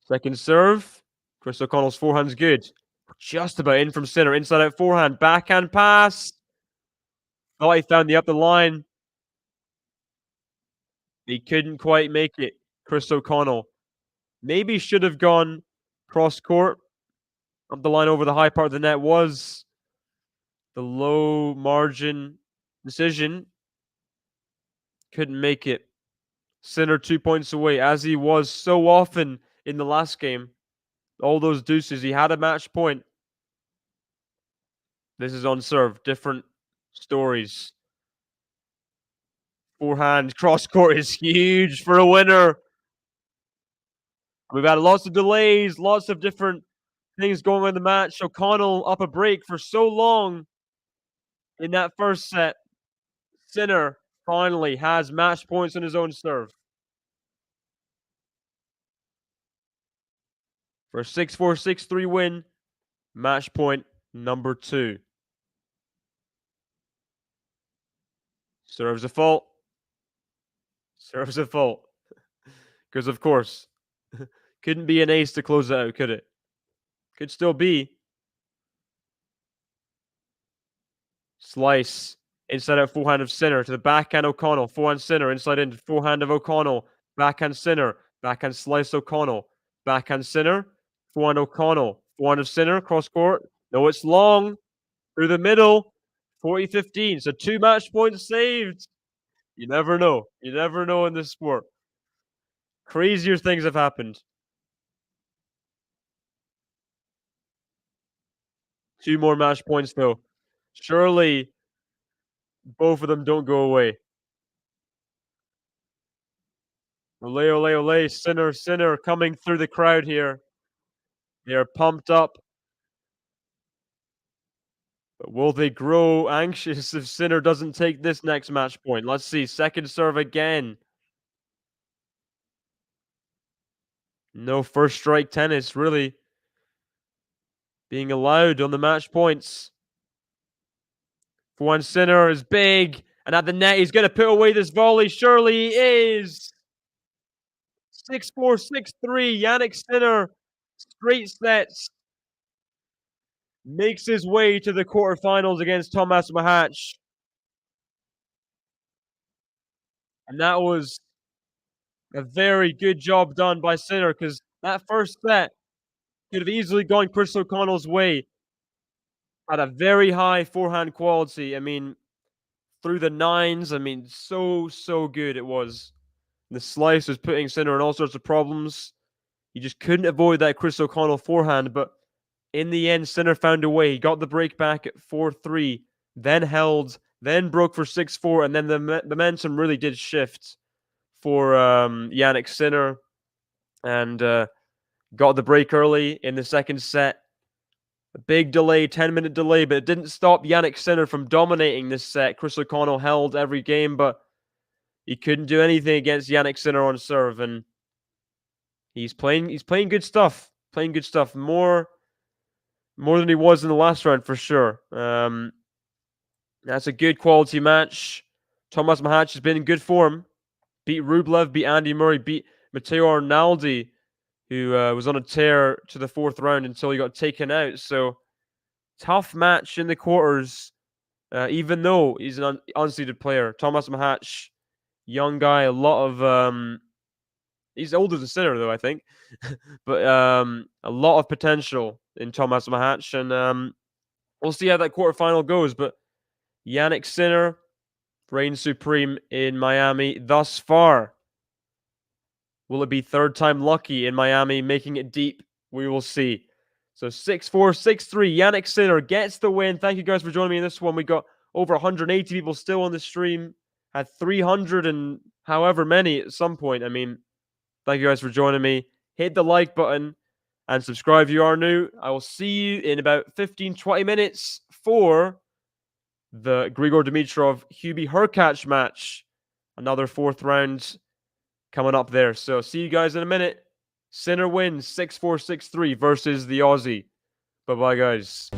Second serve. Chris O'Connell's forehand's good. Just about in from Sinner. Inside out forehand. Backhand pass. Thought he found the upper line. He couldn't quite make it. Chris O'Connell. Maybe should have gone cross court. Up the line over the high part of the net was the low margin decision. Couldn't make it. Sinner 2 points away, as he was so often in the last game. All those deuces. He had a match point. This is on serve. Different stories. Forehand cross court is huge for a winner. We've had lots of delays, lots of different things going on in the match. O'Connell up a break for so long in that first set. Sinner finally has match points on his own serve. For a 6-4, 6-3 win, match point number 2. Serves a fault. Serves a fault. Because, of course, couldn't be an ace to close it out, could it? Could still be. Slice. Inside out forehand of Sinner to the backhand O'Connell. Forehand Sinner. Inside in forehand of O'Connell. Backhand Sinner. Backhand slice O'Connell. Backhand Sinner. Forehand O'Connell. Forehand of Sinner. Cross court. No, it's long. Through the middle. 40-15. So 2 match points saved. You never know. You never know in this sport. Crazier things have happened. 2 more match points, though. Surely both of them don't go away. Ole, ole, ole, Sinner, Sinner coming through the crowd here. They are pumped up. But will they grow anxious if Sinner doesn't take this next match point? Let's see. Second serve again. No first strike tennis, really, being allowed on the match points. Forehand Sinner is big. And at the net, he's going to put away this volley. Surely he is. 6-4, 6-3. Jannik Sinner, straight sets, makes his way to the quarterfinals against Tomas Machac. And that was a very good job done by Sinner, because that first set could have easily gone Chris O'Connell's way. Had a very high forehand quality. I mean, through the nines, I mean, so good it was. The slice was putting Sinner in all sorts of problems. He just couldn't avoid that Chris O'Connell forehand, but in the end, Sinner found a way. He got the break back at 4-3, then held, then broke for 6-4, and then the momentum really did shift for Jannik Sinner, and got the break early in the second set. A big delay, 10-minute delay, but it didn't stop Jannik Sinner from dominating this set. Chris O'Connell held every game, but he couldn't do anything against Jannik Sinner on serve, and he's playing good stuff. Playing good stuff. More than he was in the last round, for sure. That's a good quality match. Tomas Machac has been in good form. Beat Rublev, beat Andy Murray, beat Matteo Arnaldi, who was on a tear to the fourth round until he got taken out. So, tough match in the quarters, even though he's an unseeded player. Tomas Machac, young guy, a lot of... he's older than Sinner, though, I think. But a lot of potential in Tomas Machac. And we'll see how that quarterfinal goes. But Jannik Sinner reigns supreme in Miami thus far. Will it be third time lucky in Miami, making it deep? We will see. So 6-4, 6-3. Jannik Sinner gets the win. Thank you guys for joining me in this one. We got over 180 people still on the stream. Had 300 and however many at some point. I mean, thank you guys for joining me. Hit the like button and subscribe if you are new. I will see you in about 15-20 minutes for the Grigor Dimitrov Hubie Hurkacz match. Another fourth round coming up there. So see you guys in a minute. Sinner wins 6-4, 6-3 versus the Aussie. Bye-bye, guys.